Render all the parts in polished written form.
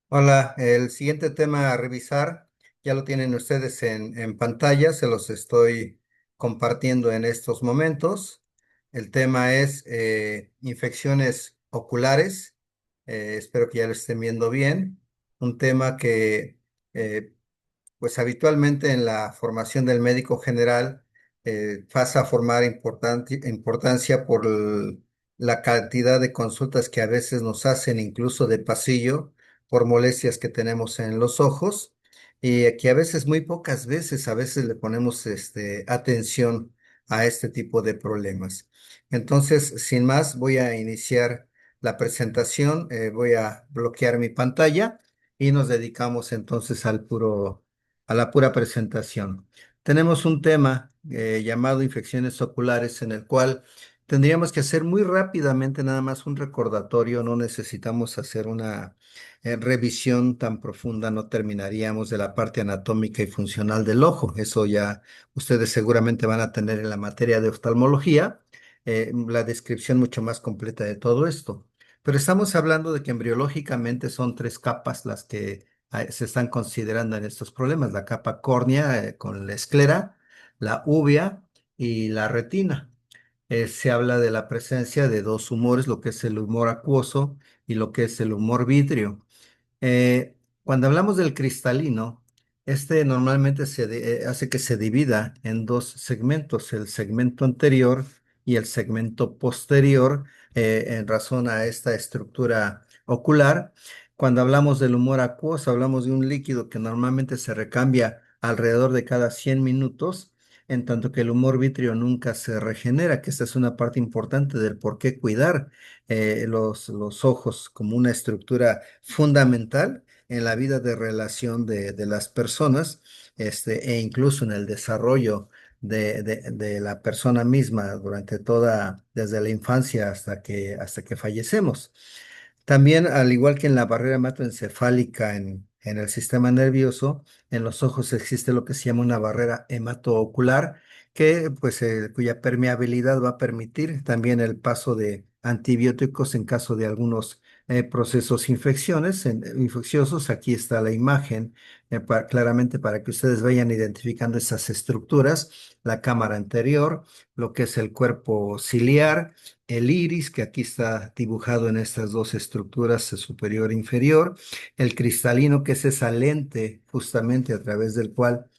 Hola, el siguiente tema a revisar ya lo tienen ustedes en pantalla, se los estoy compartiendo en estos momentos. El tema es infecciones oculares. Espero que ya lo estén viendo bien. Un tema que eh, pues habitualmente en la formación del médico general pasa a formar importancia por la cantidad de consultas que a veces nos hacen, incluso de pasillo, por molestias que tenemos en los ojos y que a veces, muy pocas veces, a veces le ponemos atención a este tipo de problemas. Entonces, sin más, voy a iniciar la presentación, voy a bloquear mi pantalla y nos dedicamos entonces a la pura presentación. Tenemos un tema llamado infecciones oculares en el cual tendríamos que hacer muy rápidamente nada más un recordatorio, no necesitamos hacer una revisión tan profunda, no terminaríamos de la parte anatómica y funcional del ojo. Eso ya ustedes seguramente van a tener en la materia de oftalmología, la descripción mucho más completa de todo esto. Pero estamos hablando de que embriológicamente son tres capas las que se están considerando en estos problemas: la capa córnea con la esclera, la uvea y la retina. Se habla de la presencia de dos humores, lo que es el humor acuoso y lo que es el humor vítreo. Cuando hablamos del cristalino, este normalmente hace que se divida en dos segmentos: el segmento anterior y el segmento posterior, en razón a esta estructura ocular. Cuando hablamos del humor acuoso, hablamos de un líquido que normalmente se recambia alrededor de cada 100 minutos, en tanto que el humor vítreo nunca se regenera, que esta es una parte importante del por qué cuidar los ojos como una estructura fundamental en la vida de relación de las personas, e incluso en el desarrollo de la persona misma durante desde la infancia hasta que fallecemos. También, al igual que en la barrera hematoencefálica en el sistema nervioso, en los ojos existe lo que se llama una barrera hematoocular, cuya permeabilidad va a permitir también el paso de antibióticos en caso de algunos procesos infecciosos. Aquí está la imagen, claramente para que ustedes vayan identificando esas estructuras: la cámara anterior, lo que es el cuerpo ciliar, el iris, que aquí está dibujado en estas dos estructuras, superior e inferior; el cristalino, que es esa lente justamente a través del cual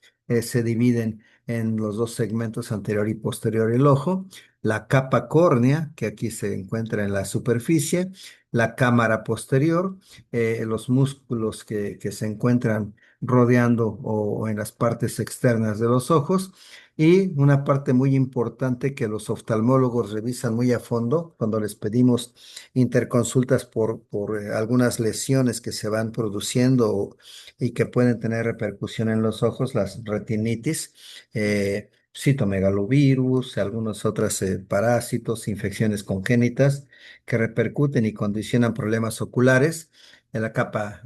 se dividen en los dos segmentos anterior y posterior el ojo; la capa córnea, que aquí se encuentra en la superficie; la cámara posterior, los músculos que se encuentran rodeando o en las partes externas de los ojos. Y una parte muy importante que los oftalmólogos revisan muy a fondo cuando les pedimos interconsultas por algunas lesiones que se van produciendo y que pueden tener repercusión en los ojos: las retinitis, citomegalovirus, algunos otros parásitos, infecciones congénitas que repercuten y condicionan problemas oculares. En la capa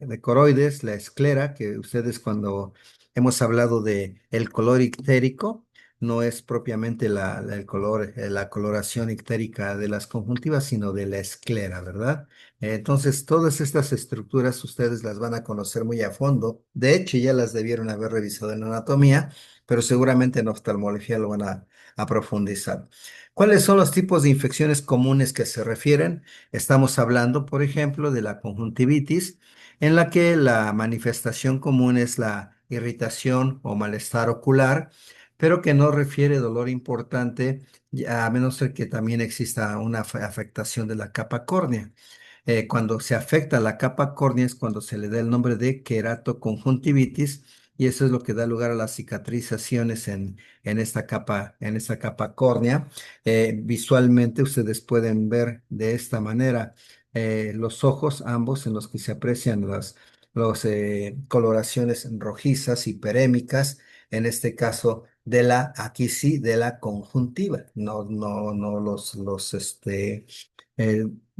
de coroides, la esclera, que ustedes, cuando hemos hablado de el color ictérico, no es propiamente el color, la coloración ictérica de las conjuntivas, sino de la esclera, ¿verdad? Entonces, todas estas estructuras ustedes las van a conocer muy a fondo. De hecho, ya las debieron haber revisado en anatomía, pero seguramente en oftalmología lo van a profundizar. ¿Cuáles son los tipos de infecciones comunes que se refieren? Estamos hablando, por ejemplo, de la conjuntivitis, en la que la manifestación común es la irritación o malestar ocular, pero que no refiere dolor importante, a menos de que también exista una afectación de la capa córnea. Cuando se afecta la capa córnea es cuando se le da el nombre de queratoconjuntivitis, y eso es lo que da lugar a las cicatrizaciones en esta capa córnea. Visualmente ustedes pueden ver de esta manera los ojos ambos, en los que se aprecian las coloraciones rojizas hiperémicas, en este caso aquí sí, de la conjuntiva, no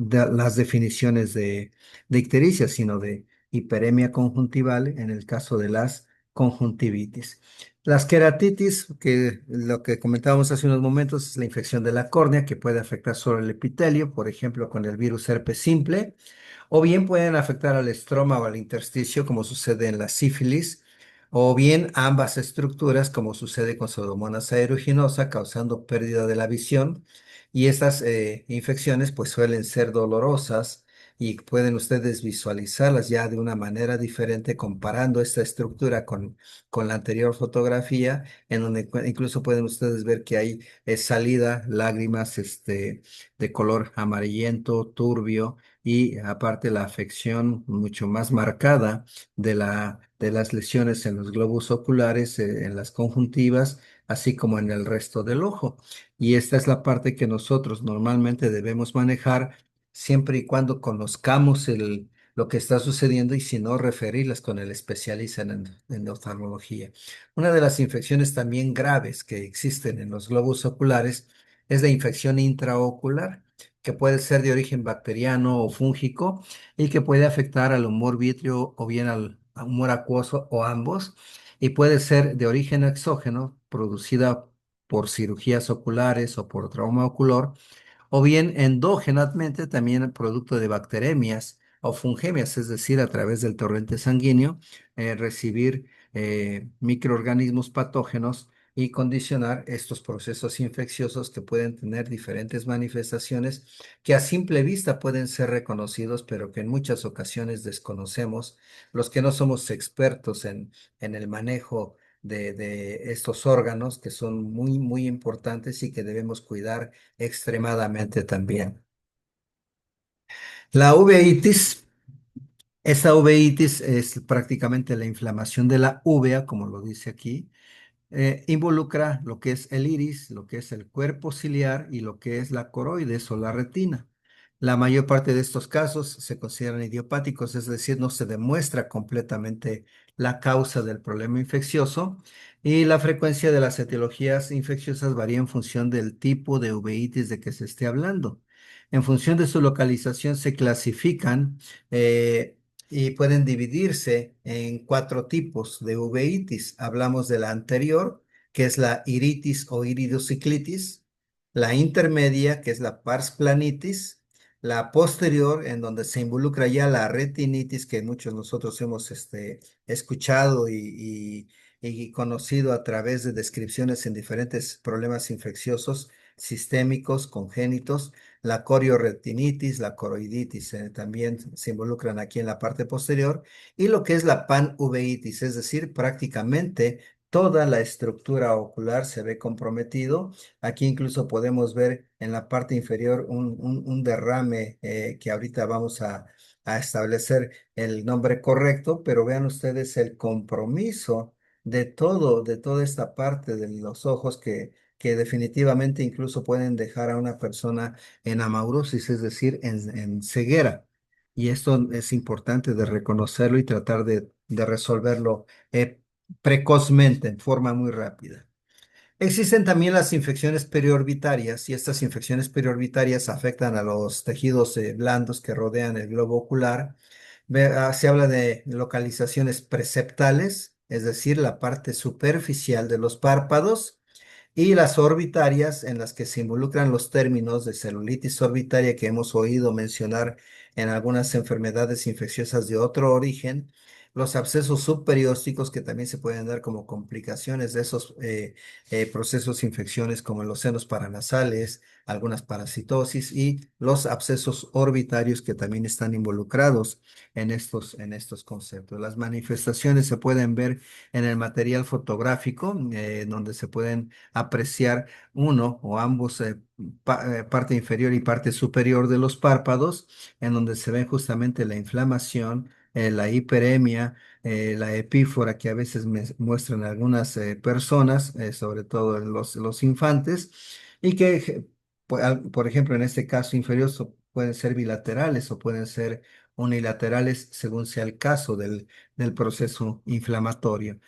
las definiciones de ictericia, sino de hiperemia conjuntival en el caso de las conjuntivitis. Las queratitis, que lo que comentábamos hace unos momentos, es la infección de la córnea que puede afectar solo el epitelio, por ejemplo, con el virus herpes simple. O bien pueden afectar al estroma o al intersticio, como sucede en la sífilis, o bien ambas estructuras, como sucede con Pseudomonas aeruginosa, causando pérdida de la visión. Y estas infecciones pues suelen ser dolorosas y pueden ustedes visualizarlas ya de una manera diferente comparando esta estructura con la anterior fotografía, en donde incluso pueden ustedes ver que hay salida, lágrimas de color amarillento, turbio y aparte la afección mucho más marcada de las lesiones en los globos oculares, en las conjuntivas, así como en el resto del ojo. Y esta es la parte que nosotros normalmente debemos manejar siempre y cuando conozcamos lo que está sucediendo y si no, referirlas con el especialista en oftalmología. Una de las infecciones también graves que existen en los globos oculares es la infección intraocular, que puede ser de origen bacteriano o fúngico y que puede afectar al humor vítreo o bien al humor acuoso o ambos, y puede ser de origen exógeno, producida por cirugías oculares o por trauma ocular, o bien endógenamente también producto de bacteremias o fungemias, es decir, a través del torrente sanguíneo, recibir microorganismos patógenos y condicionar estos procesos infecciosos que pueden tener diferentes manifestaciones que a simple vista pueden ser reconocidos, pero que en muchas ocasiones desconocemos los que no somos expertos en el manejo de estos órganos que son muy, muy importantes y que debemos cuidar extremadamente también. La uveitis, esta uveitis es prácticamente la inflamación de la uvea, como lo dice aquí. Involucra lo que es el iris, lo que es el cuerpo ciliar y lo que es la coroides o la retina. La mayor parte de estos casos se consideran idiopáticos, es decir, no se demuestra completamente la causa del problema infeccioso y la frecuencia de las etiologías infecciosas varía en función del tipo de uveitis de que se esté hablando. En función de su localización se clasifican eh, y pueden dividirse en cuatro tipos de uveitis. Hablamos de la anterior, que es la iritis o iridociclitis, la intermedia, que es la pars planitis, la posterior, en donde se involucra ya la retinitis, que muchos de nosotros hemos escuchado y conocido a través de descripciones en diferentes problemas infecciosos sistémicos, congénitos, la corioretinitis, la coroiditis, también se involucran aquí en la parte posterior, y lo que es la panuveitis, es decir, prácticamente toda la estructura ocular se ve comprometido. Aquí incluso podemos ver en la parte inferior un derrame que ahorita vamos a establecer el nombre correcto, pero vean ustedes el compromiso de toda esta parte de los ojos que definitivamente incluso pueden dejar a una persona en amaurosis, es decir, en ceguera. Y esto es importante de reconocerlo y tratar de resolverlo precozmente, en forma muy rápida. Existen también las infecciones periorbitarias y estas infecciones periorbitarias afectan a los tejidos blandos que rodean el globo ocular. Se habla de localizaciones preseptales, es decir, la parte superficial de los párpados, y las orbitarias, en las que se involucran los términos de celulitis orbitaria que hemos oído mencionar en algunas enfermedades infecciosas de otro origen, los abscesos subperiósticos que también se pueden dar como complicaciones de esos procesos infecciones como en los senos paranasales, algunas parasitosis y los abscesos orbitarios que también están involucrados en estos conceptos. Las manifestaciones se pueden ver en el material fotográfico, donde se pueden apreciar uno o ambos, parte inferior y parte superior de los párpados, en donde se ve justamente la inflamación, la hiperemia, la epífora que a veces muestran algunas personas, sobre todo en los infantes, y que, por ejemplo, en este caso inferior pueden ser bilaterales o pueden ser unilaterales según sea el caso del proceso inflamatorio.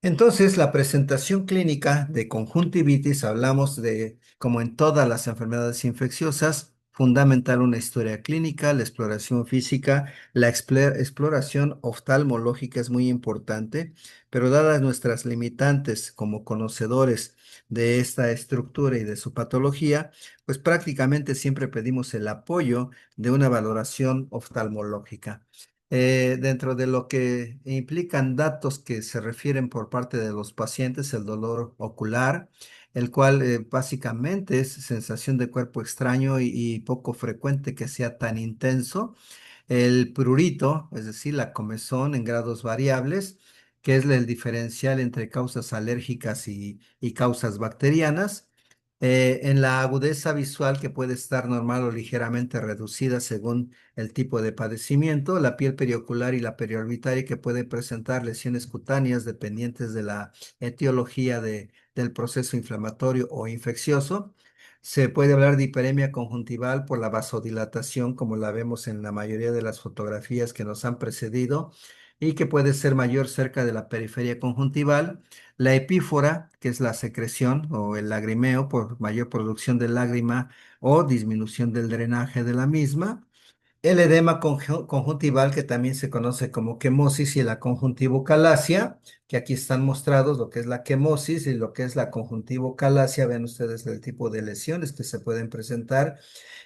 Entonces, la presentación clínica de conjuntivitis, hablamos de, como en todas las enfermedades infecciosas, fundamental una historia clínica, la exploración física, la exploración oftalmológica es muy importante, pero dadas nuestras limitantes como conocedores de esta estructura y de su patología, pues prácticamente siempre pedimos el apoyo de una valoración oftalmológica. Dentro de lo que implican datos que se refieren por parte de los pacientes, el dolor ocular, el cual básicamente es sensación de cuerpo extraño y poco frecuente que sea tan intenso. El prurito, es decir, la comezón en grados variables, que es el diferencial entre causas alérgicas y causas bacterianas. En la agudeza visual, que puede estar normal o ligeramente reducida según el tipo de padecimiento, la piel periocular y la periorbitaria, que puede presentar lesiones cutáneas dependientes de la etiología del proceso inflamatorio o infeccioso. Se puede hablar de hiperemia conjuntival por la vasodilatación, como la vemos en la mayoría de las fotografías que nos han precedido, y que puede ser mayor cerca de la periferia conjuntival. La epífora, que es la secreción o el lagrimeo por mayor producción de lágrima o disminución del drenaje de la misma. El edema conjuntival, que también se conoce como quemosis, y la conjuntivocalacia, que aquí están mostrados lo que es la quemosis y lo que es la conjuntivocalacia. Vean ustedes el tipo de lesiones que se pueden presentar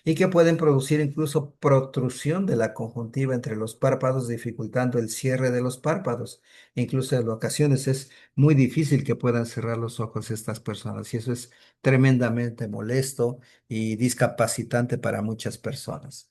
y que pueden producir incluso protrusión de la conjuntiva entre los párpados, dificultando el cierre de los párpados. Incluso en ocasiones es muy difícil que puedan cerrar los ojos estas personas, y eso es tremendamente molesto y discapacitante para muchas personas.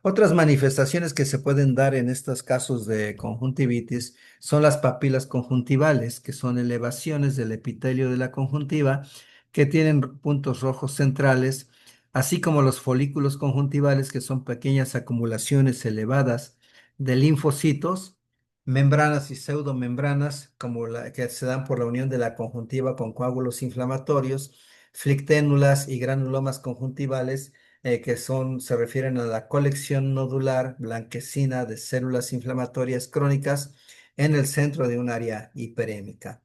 Otras manifestaciones que se pueden dar en estos casos de conjuntivitis son las papilas conjuntivales, que son elevaciones del epitelio de la conjuntiva que tienen puntos rojos centrales, así como los folículos conjuntivales, que son pequeñas acumulaciones elevadas de linfocitos, membranas y pseudomembranas, como la que se dan por la unión de la conjuntiva con coágulos inflamatorios, flicténulas y granulomas conjuntivales, se refieren a la colección nodular blanquecina de células inflamatorias crónicas en el centro de un área hiperémica.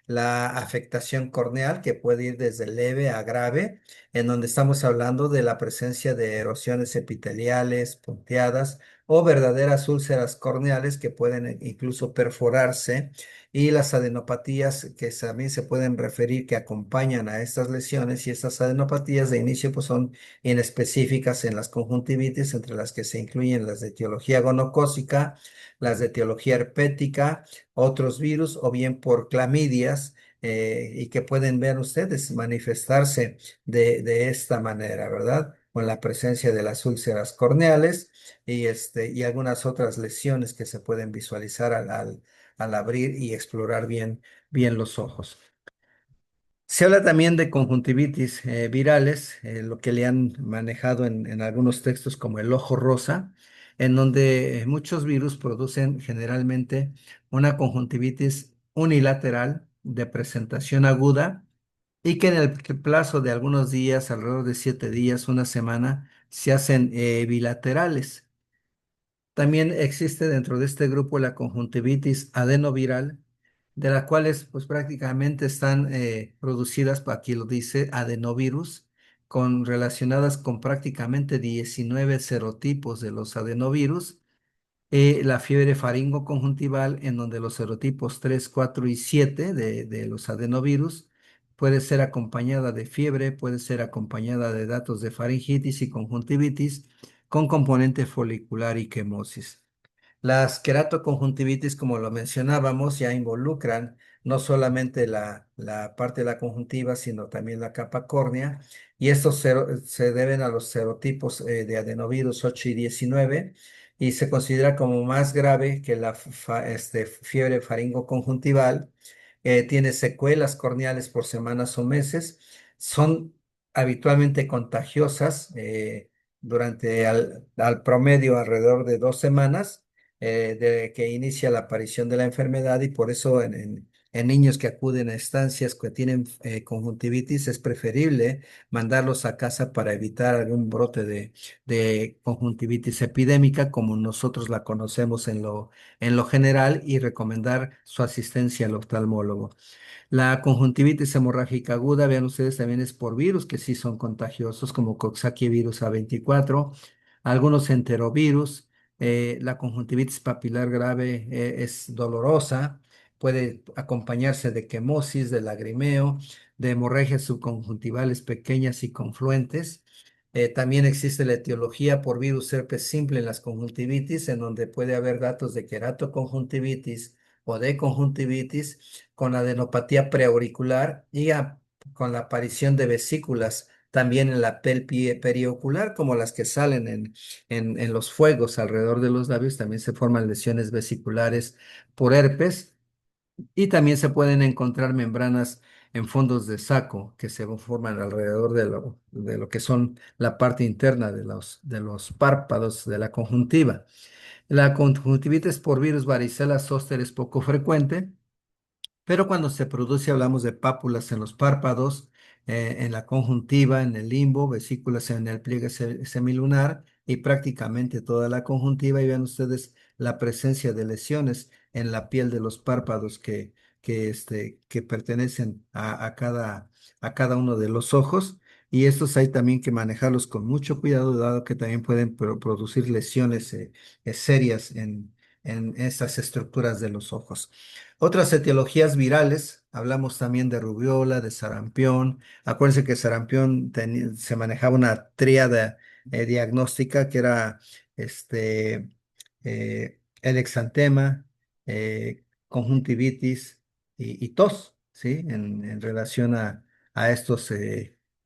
La afectación corneal, que puede ir desde leve a grave, en donde estamos hablando de la presencia de erosiones epiteliales, punteadas o verdaderas úlceras corneales que pueden incluso perforarse, y las adenopatías, que también se pueden referir, que acompañan a estas lesiones. Y estas adenopatías de inicio pues son inespecíficas en las conjuntivitis, entre las que se incluyen las de etiología gonocócica, las de etiología herpética, otros virus o bien por clamidias, y que pueden ver ustedes manifestarse de esta manera, ¿verdad? Con la presencia de las úlceras corneales y algunas otras lesiones que se pueden visualizar al abrir y explorar bien los ojos. Se habla también de conjuntivitis virales, lo que le han manejado en algunos textos como el ojo rosa, en donde muchos virus producen generalmente una conjuntivitis unilateral de presentación aguda, y que en el plazo de algunos días, alrededor de 7 días, una semana, se hacen bilaterales. También existe dentro de este grupo la conjuntivitis adenoviral, de las cuales pues prácticamente están producidas, aquí lo dice, adenovirus, relacionadas con prácticamente 19 serotipos de los adenovirus. La fiebre faringoconjuntival, en donde los serotipos 3, 4 y 7 de los adenovirus puede ser acompañada de fiebre, puede ser acompañada de datos de faringitis y conjuntivitis con componente folicular y quemosis. Las queratoconjuntivitis, como lo mencionábamos, ya involucran no solamente la parte de la conjuntiva, sino también la capa córnea, y estos se deben a los serotipos de adenovirus 8 y 19, y se considera como más grave que la fiebre faringoconjuntival. Tiene secuelas corneales por semanas o meses, son habitualmente contagiosas durante al promedio alrededor de 2 semanas de que inicia la aparición de la enfermedad, y por eso en niños que acuden a estancias que tienen conjuntivitis, es preferible mandarlos a casa para evitar algún brote de conjuntivitis epidémica, como nosotros la conocemos en lo general, y recomendar su asistencia al oftalmólogo. La conjuntivitis hemorrágica aguda, vean ustedes, también es por virus que sí son contagiosos, como Coxsackie virus A24, algunos enterovirus. La conjuntivitis papilar grave es dolorosa, puede acompañarse de quemosis, de lagrimeo, de hemorragias subconjuntivales pequeñas y confluentes. También existe la etiología por virus herpes simple en las conjuntivitis, en donde puede haber datos de queratoconjuntivitis o de conjuntivitis con adenopatía preauricular y con la aparición de vesículas también en la periocular, como las que salen en los fuegos alrededor de los labios, también se forman lesiones vesiculares por herpes y también se pueden encontrar membranas en fondos de saco que se forman alrededor de lo que son la parte interna de los párpados de la conjuntiva. La conjuntivitis por virus varicela zoster es poco frecuente, pero cuando se produce, hablamos de pápulas en los párpados, en la conjuntiva, en el limbo, vesículas en el pliegue semilunar y prácticamente toda la conjuntiva. Y vean ustedes la presencia de lesiones en la piel de los párpados que pertenecen a cada uno de los ojos. Y estos hay también que manejarlos con mucho cuidado, dado que también pueden producir lesiones serias en estas estructuras de los ojos. Otras etiologías virales, hablamos también de rubiola, de sarampión. Acuérdense que sarampión se manejaba una tríada diagnóstica que era el exantema, conjuntivitis y tos, ¿sí? En relación a estos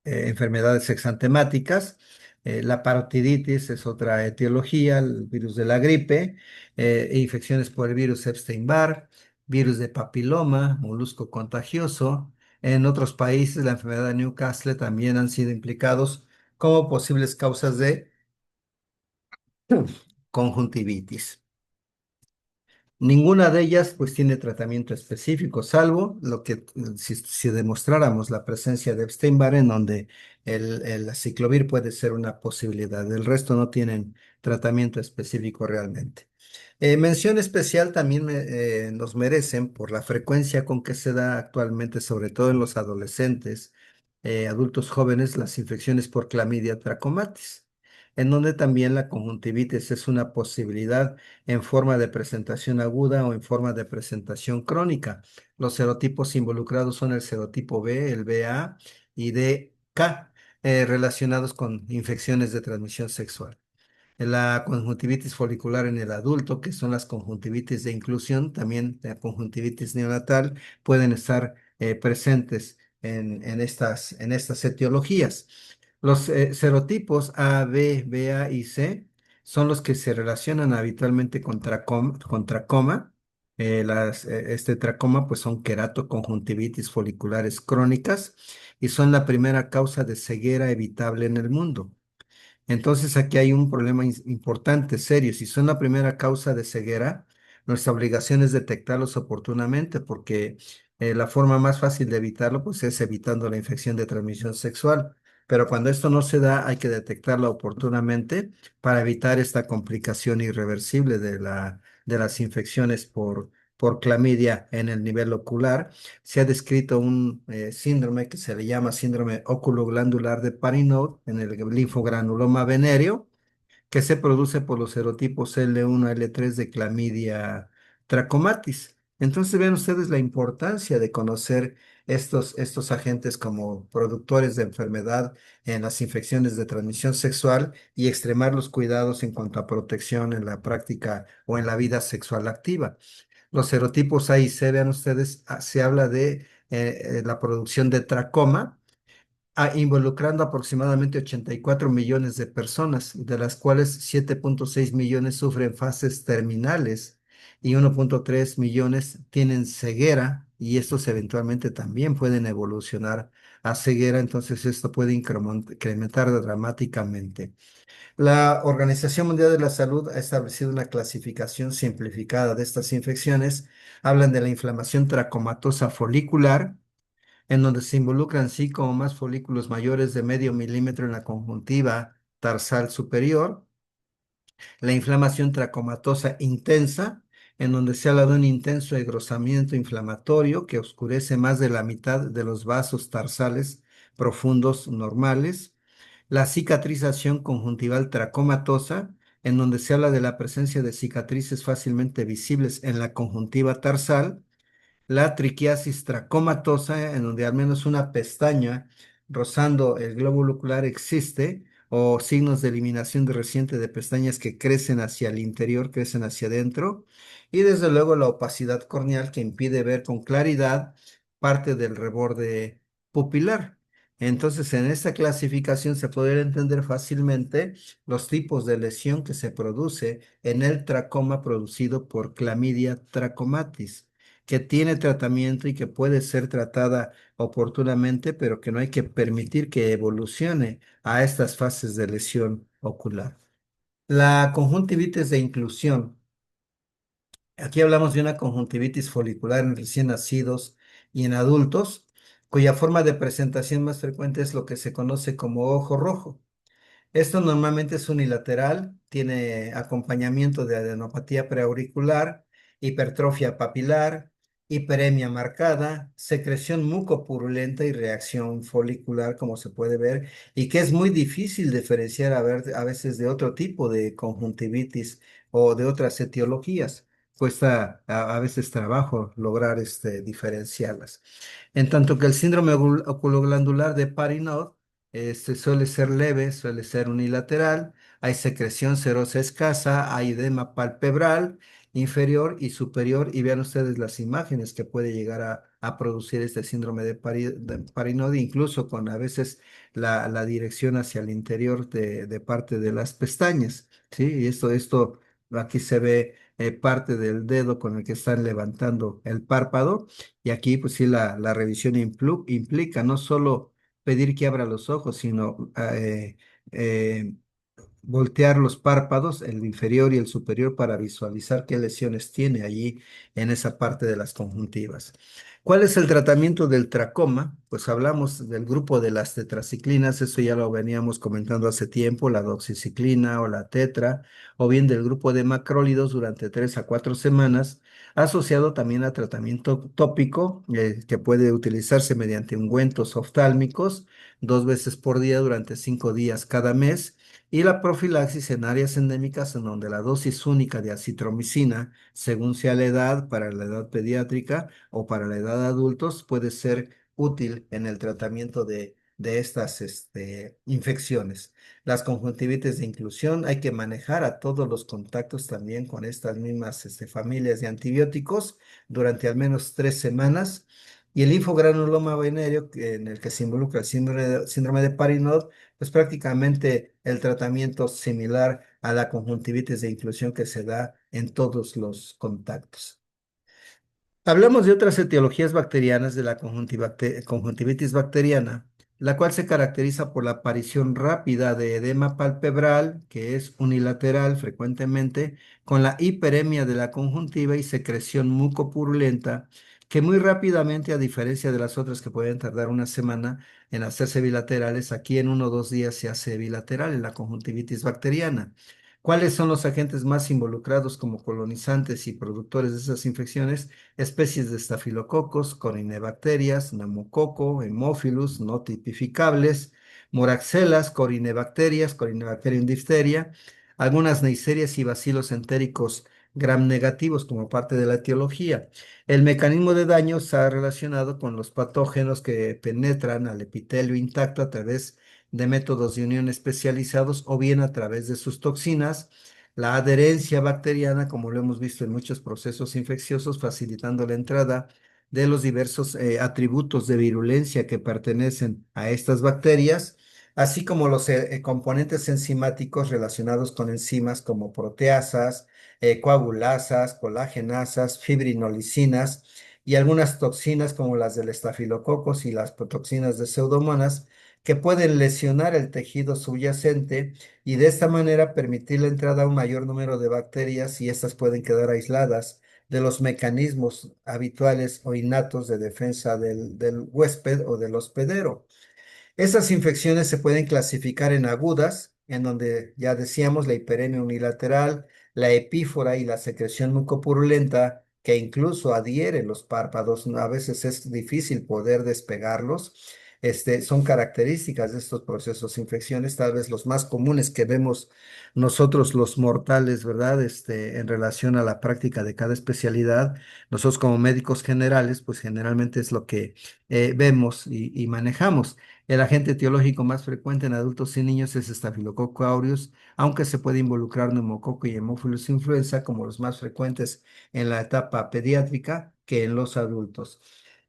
enfermedades exantemáticas. La parotiditis es otra etiología, el virus de la gripe, infecciones por el virus Epstein-Barr, virus de papiloma, molusco contagioso. En otros países, la enfermedad de Newcastle también han sido implicados como posibles causas de conjuntivitis. Ninguna de ellas pues tiene tratamiento específico, salvo lo que si demostráramos la presencia de Epstein-Barr, en donde el aciclovir puede ser una posibilidad. El resto no tienen tratamiento específico realmente. Mención especial también nos merecen por la frecuencia con que se da actualmente, sobre todo en los adolescentes, adultos jóvenes, las infecciones por clamidia trachomatis, en donde también la conjuntivitis es una posibilidad en forma de presentación aguda o en forma de presentación crónica. Los serotipos involucrados son el serotipo B, el BA y DK, relacionados con infecciones de transmisión sexual. La conjuntivitis folicular en el adulto, que son las conjuntivitis de inclusión, también la conjuntivitis neonatal, pueden estar presentes en estas etiologías. Los serotipos A, B, BA y C son los que se relacionan habitualmente con tracoma. Este tracoma pues son queratoconjuntivitis foliculares crónicas y son la primera causa de ceguera evitable en el mundo. Entonces aquí hay un problema importante, serio. Si son la primera causa de ceguera, nuestra obligación es detectarlos oportunamente, porque la forma más fácil de evitarlo pues es evitando la infección de transmisión sexual. Pero cuando esto no se da, hay que detectarla oportunamente para evitar esta complicación irreversible de las infecciones por clamidia en el nivel ocular. Se ha descrito un síndrome que se le llama síndrome oculoglandular de Parinode en el linfogranuloma venéreo, que se produce por los serotipos L1, L3 de Clamidia trachomatis. Entonces vean ustedes la importancia de conocer estos agentes como productores de enfermedad en las infecciones de transmisión sexual y extremar los cuidados en cuanto a protección en la práctica o en la vida sexual activa. Los serotipos A y C, vean ustedes, se habla de la producción de tracoma, involucrando aproximadamente 84 millones de personas, de las cuales 7.6 millones sufren fases terminales y 1.3 millones tienen ceguera y estos eventualmente también pueden evolucionar a ceguera, entonces esto puede incrementar dramáticamente. La Organización Mundial de la Salud ha establecido una clasificación simplificada de estas infecciones. Hablan de la inflamación tracomatosa folicular, en donde se involucran sí como más folículos mayores de medio milímetro en la conjuntiva tarsal superior, la inflamación tracomatosa intensa, en donde se habla de un intenso engrosamiento inflamatorio que oscurece más de la mitad de los vasos tarsales profundos normales, la cicatrización conjuntival tracomatosa, en donde se habla de la presencia de cicatrices fácilmente visibles en la conjuntiva tarsal, la triquiasis tracomatosa, en donde al menos una pestaña rozando el glóbulo ocular existe, o signos de eliminación de reciente de pestañas que crecen hacia el interior, crecen hacia adentro, y desde luego la opacidad corneal que impide ver con claridad parte del reborde pupilar. Entonces, en esta clasificación se puede entender fácilmente los tipos de lesión que se produce en el tracoma producido por Clamidia trachomatis, que tiene tratamiento y que puede ser tratada oportunamente, pero que no hay que permitir que evolucione a estas fases de lesión ocular. La conjuntivitis de inclusión. Aquí hablamos de una conjuntivitis folicular en recién nacidos y en adultos, cuya forma de presentación más frecuente es lo que se conoce como ojo rojo. Esto normalmente es unilateral, tiene acompañamiento de adenopatía preauricular, hipertrofia papilar, hiperemia marcada, secreción mucopurulenta y reacción folicular, como se puede ver, y que es muy difícil diferenciar a veces de otro tipo de conjuntivitis o de otras etiologías. Cuesta a veces trabajo lograr diferenciarlas. En tanto que el síndrome oculoglandular de Parinod suele ser leve, suele ser unilateral, hay secreción serosa escasa, hay edema palpebral inferior y superior, y vean ustedes las imágenes que puede llegar a producir este síndrome de Parinod, incluso con a veces la dirección hacia el interior de parte de las pestañas, ¿sí? Y esto, aquí se ve parte del dedo con el que están levantando el párpado, y aquí pues sí la revisión implica no solo pedir que abra los ojos, sino eh, voltear los párpados, el inferior y el superior, para visualizar qué lesiones tiene allí en esa parte de las conjuntivas. ¿Cuál es el tratamiento del tracoma? Pues hablamos del grupo de las tetraciclinas, eso ya lo veníamos comentando hace tiempo, la doxiciclina o la tetra, o bien del grupo de macrólidos durante 3 a 4 semanas, asociado también a tratamiento tópico que puede utilizarse mediante ungüentos oftálmicos 2 veces por día durante 5 días cada mes, y la profilaxis en áreas endémicas en donde la dosis única de acitromicina, según sea la edad, para la edad pediátrica o para la edad de adultos, puede ser útil en el tratamiento de estas infecciones. Las conjuntivitis de inclusión hay que manejar a todos los contactos también con estas mismas familias de antibióticos durante al menos 3 semanas. Y el linfogranuloma venéreo, en el que se involucra el síndrome de Parinod, pues prácticamente el tratamiento similar a la conjuntivitis de inclusión que se da en todos los contactos. Hablamos de otras etiologías bacterianas de la conjuntivitis bacteriana, la cual se caracteriza por la aparición rápida de edema palpebral, que es unilateral frecuentemente, con la hiperemia de la conjuntiva y secreción mucopurulenta, que muy rápidamente, a diferencia de las otras que pueden tardar una semana en hacerse bilaterales, aquí en 1 o 2 días se hace bilateral en la conjuntivitis bacteriana. ¿Cuáles son los agentes más involucrados como colonizantes y productores de esas infecciones? Especies de estafilococos, corinebacterias, neumococo, hemófilus no tipificables, moraxelas, corinebacterias, Corinebacterium diphtheria, algunas neiserias y bacilos entéricos gram negativos como parte de la etiología. El mecanismo de daño está relacionado con los patógenos que penetran al epitelio intacto a través de métodos de unión especializados o bien a través de sus toxinas, la adherencia bacteriana, como lo hemos visto en muchos procesos infecciosos, facilitando la entrada de los diversos atributos de virulencia que pertenecen a estas bacterias, así como los componentes enzimáticos relacionados con enzimas como proteasas, coagulasas, colagenasas, fibrinolisinas, y algunas toxinas como las del estafilococos y las toxinas de pseudomonas que pueden lesionar el tejido subyacente y de esta manera permitir la entrada a un mayor número de bacterias y estas pueden quedar aisladas de los mecanismos habituales o innatos de defensa del huésped o del hospedero. Estas infecciones se pueden clasificar en agudas, en donde ya decíamos la hiperemia unilateral, la epífora y la secreción mucopurulenta, que incluso adhiere los párpados. A veces es difícil poder despegarlos. Son características de estos procesos de infecciones, tal vez los más comunes que vemos nosotros los mortales, ¿verdad? En relación a la práctica de cada especialidad. Nosotros como médicos generales, pues generalmente es lo que vemos y manejamos. El agente etiológico más frecuente en adultos y niños es Staphylococcus aureus, aunque se puede involucrar neumococo y Haemophilus influenza como los más frecuentes en la etapa pediátrica que en los adultos.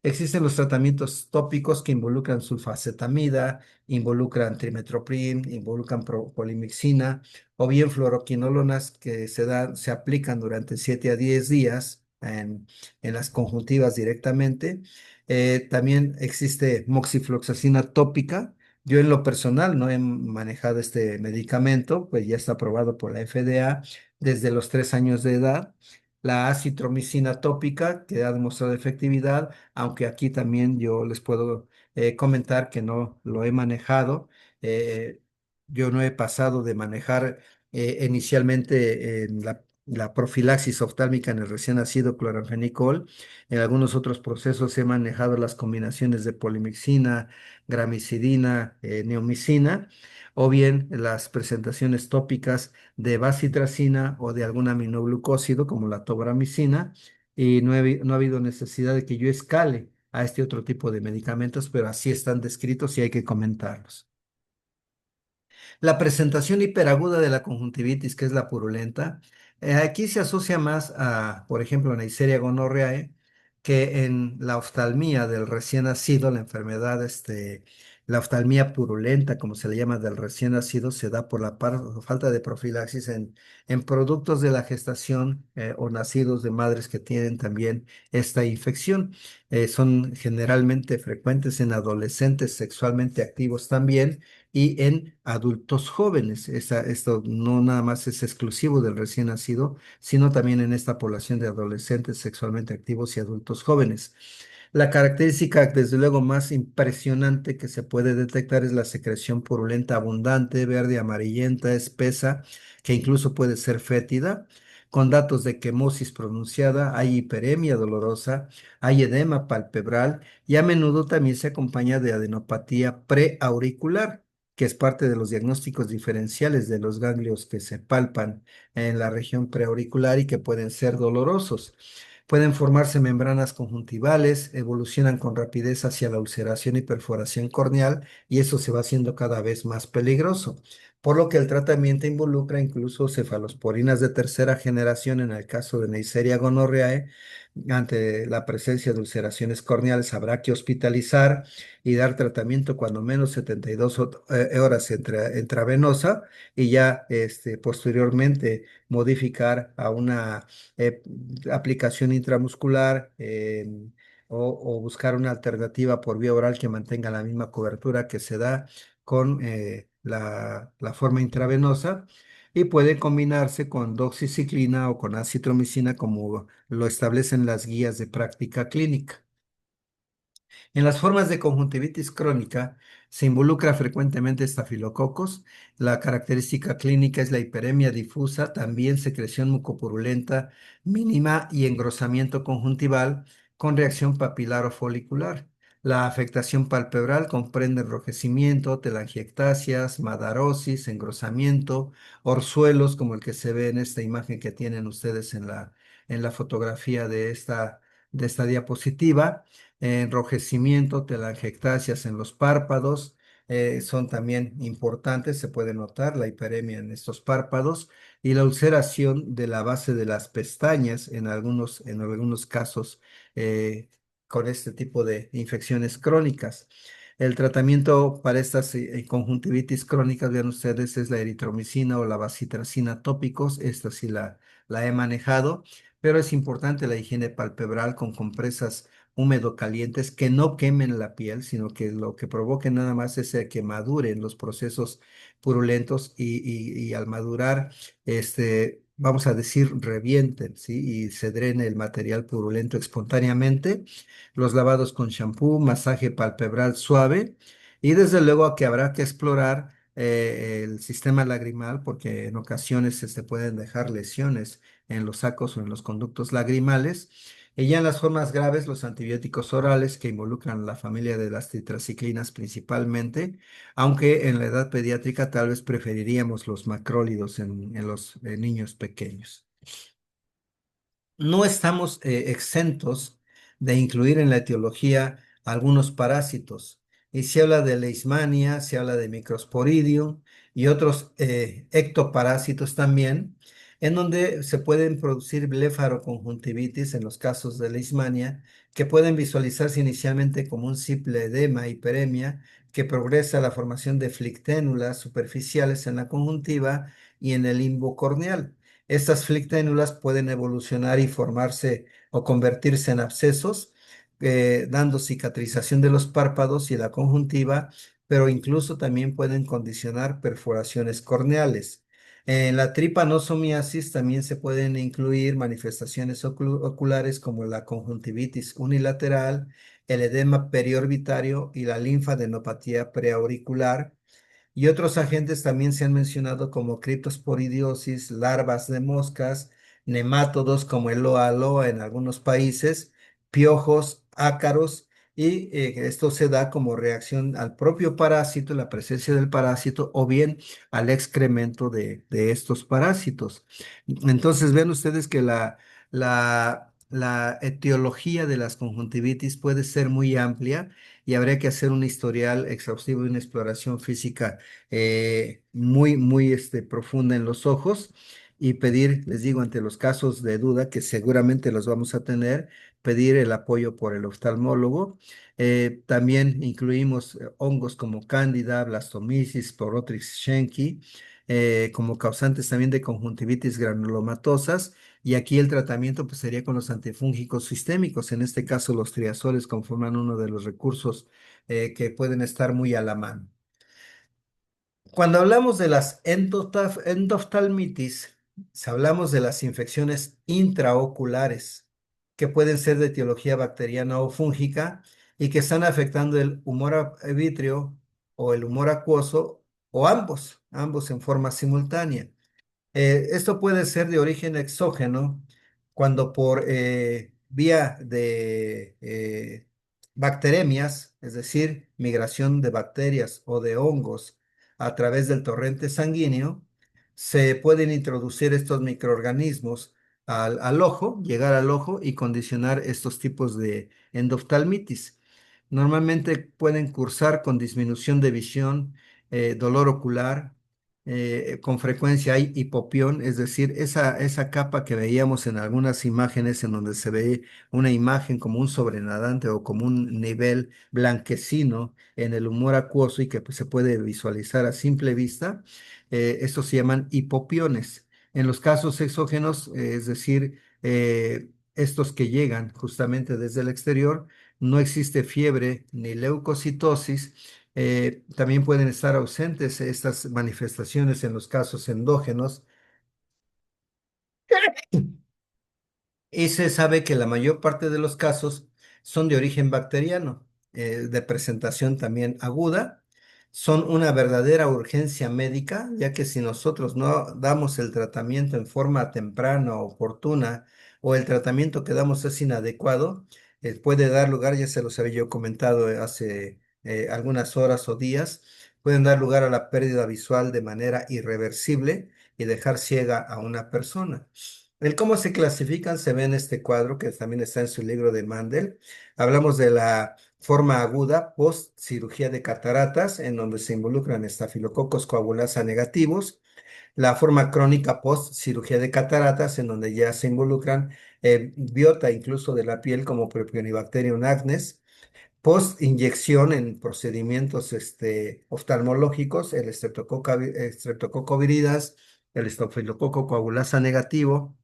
Existen los tratamientos tópicos que involucran sulfacetamida, involucran trimethoprim, involucran polimixina o bien fluoroquinolonas que se aplican durante 7 a 10 días en las conjuntivas directamente. También existe moxifloxacina tópica. Yo en lo personal no he manejado este medicamento, pues ya está aprobado por la FDA desde los 3 años de edad. La acitromicina tópica, que ha demostrado efectividad, aunque aquí también yo les puedo comentar que no lo he manejado. Eh, yo no he pasado de manejar inicialmente la profilaxis oftálmica en el recién nacido cloranfenicol. En algunos otros procesos he manejado las combinaciones de polimixina, gramicidina, neomicina, o bien las presentaciones tópicas de bacitracina o de algún aminoglucósido como la tobramicina, y no ha habido necesidad de que yo escale a este otro tipo de medicamentos, pero así están descritos y hay que comentarlos. La presentación hiperaguda de la conjuntivitis, que es la purulenta, aquí se asocia más a, por ejemplo, Neisseria gonorrhoeae, que en la oftalmía del recién nacido, la enfermedad, la oftalmía purulenta, como se le llama del recién nacido, se da por la falta de profilaxis en productos de la gestación o nacidos de madres que tienen también esta infección. Son generalmente frecuentes en adolescentes sexualmente activos también y en adultos jóvenes. Esto no nada más es exclusivo del recién nacido, sino también en esta población de adolescentes sexualmente activos y adultos jóvenes. La característica, desde luego, más impresionante que se puede detectar es la secreción purulenta abundante, verde, amarillenta, espesa, que incluso puede ser fétida, con datos de quemosis pronunciada, hay hiperemia dolorosa, hay edema palpebral y a menudo también se acompaña de adenopatía preauricular, que es parte de los diagnósticos diferenciales de los ganglios que se palpan en la región preauricular y que pueden ser dolorosos. Pueden formarse membranas conjuntivales, evolucionan con rapidez hacia la ulceración y perforación corneal y eso se va haciendo cada vez más peligroso, por lo que el tratamiento involucra incluso cefalosporinas de tercera generación en el caso de Neisseria gonorrhoeae. Ante la presencia de ulceraciones corneales habrá que hospitalizar y dar tratamiento cuando menos 72 horas intravenosa y ya posteriormente modificar a una eh, aplicación intramuscular, o buscar una alternativa por vía oral que mantenga la misma cobertura que se da con la forma intravenosa. Y puede combinarse con doxiciclina o con acitromicina como lo establecen las guías de práctica clínica. En las formas de conjuntivitis crónica se involucra frecuentemente estafilococos. La característica clínica es la hiperemia difusa, también secreción mucopurulenta mínima y engrosamiento conjuntival con reacción papilar o folicular. La afectación palpebral comprende enrojecimiento, telangiectasias, madarosis, engrosamiento, orzuelos, como el que se ve en esta imagen que tienen ustedes en la fotografía de esta diapositiva. Enrojecimiento, telangiectasias en los párpados, son también importantes, se puede notar la hiperemia en estos párpados y la ulceración de la base de las pestañas en algunos casos con este tipo de infecciones crónicas. El tratamiento para estas conjuntivitis crónicas, vean ustedes, es la eritromicina o la bacitracina tópicos. Esta sí la he manejado, pero es importante la higiene palpebral con compresas húmedo calientes que no quemen la piel, sino que lo que provoquen nada más es que maduren los procesos purulentos y al madurar, vamos a decir, revienten, ¿sí? Y se drene el material purulento espontáneamente. Los lavados con champú, masaje palpebral suave y desde luego que habrá que explorar el sistema lagrimal porque en ocasiones se pueden dejar lesiones en los sacos o en los conductos lagrimales. Y ya en las formas graves, los antibióticos orales que involucran la familia de las tetraciclinas principalmente, aunque en la edad pediátrica tal vez preferiríamos los macrólidos en los niños pequeños. No estamos exentos de incluir en la etiología algunos parásitos. Y se habla de leishmania, se habla de microsporidium y otros ectoparásitos también, en donde se pueden producir blefaroconjuntivitis en los casos de leishmania, que pueden visualizarse inicialmente como un simple edema, hiperemia, que progresa a la formación de flicténulas superficiales en la conjuntiva y en el limbo corneal. Estas flicténulas pueden evolucionar y formarse o convertirse en abscesos, dando cicatrización de los párpados y la conjuntiva, pero incluso también pueden condicionar perforaciones corneales. En la tripanosomiasis también se pueden incluir manifestaciones oculares como la conjuntivitis unilateral, el edema periorbitario y la linfadenopatía preauricular. Y otros agentes también se han mencionado como criptosporidiosis, larvas de moscas, nemátodos como el loa loa en algunos países, piojos, ácaros, y esto se da como reacción al propio parásito, la presencia del parásito, o bien al excremento de estos parásitos. Entonces, ven ustedes que la etiología de las conjuntivitis puede ser muy amplia y habría que hacer un historial exhaustivo y una exploración física muy profunda en los ojos y pedir, les digo, ante los casos de duda, que seguramente los vamos a tener, pedir el apoyo por el oftalmólogo. También incluimos hongos como Cándida, Blastomyces, Porotrix schenckii, como causantes también de conjuntivitis granulomatosas. Y aquí el tratamiento pues, sería con los antifúngicos sistémicos. En este caso, los triazoles conforman uno de los recursos que pueden estar muy a la mano. Cuando hablamos de las endoftalmitis, hablamos de las infecciones intraoculares, que pueden ser de etiología bacteriana o fúngica y que están afectando el humor vítreo o el humor acuoso o ambos en forma simultánea. Esto puede ser de origen exógeno cuando por vía de bacteremias, es decir, migración de bacterias o de hongos a través del torrente sanguíneo, se pueden introducir estos microorganismos al ojo, llegar al ojo y condicionar estos tipos de endoftalmitis. Normalmente pueden cursar con disminución de visión, dolor ocular, con frecuencia hay hipopión, es decir, esa capa que veíamos en algunas imágenes en donde se ve una imagen como un sobrenadante o como un nivel blanquecino en el humor acuoso y que pues, se puede visualizar a simple vista, estos se llaman hipopiones. En los casos exógenos, es decir, estos que llegan justamente desde el exterior, no existe fiebre ni leucocitosis. También pueden estar ausentes estas manifestaciones en los casos endógenos y se sabe que la mayor parte de los casos son de origen bacteriano, de presentación también aguda. Son una verdadera urgencia médica, ya que si nosotros no damos el tratamiento en forma temprana, oportuna, o el tratamiento que damos es inadecuado, puede dar lugar, ya se los había yo comentado hace algunas horas o días, pueden dar lugar a la pérdida visual de manera irreversible y dejar ciega a una persona. El cómo se clasifican se ve en este cuadro que también está en su libro de Mandel. Hablamos de la forma aguda post cirugía de cataratas, en donde se involucran estafilococos coagulasa negativos. La forma crónica post cirugía de cataratas, en donde ya se involucran biota incluso de la piel como Propionibacterium acnes. Post inyección en procedimientos oftalmológicos, el Streptococcus viridis, el Staphylococcus coagulasa negativo,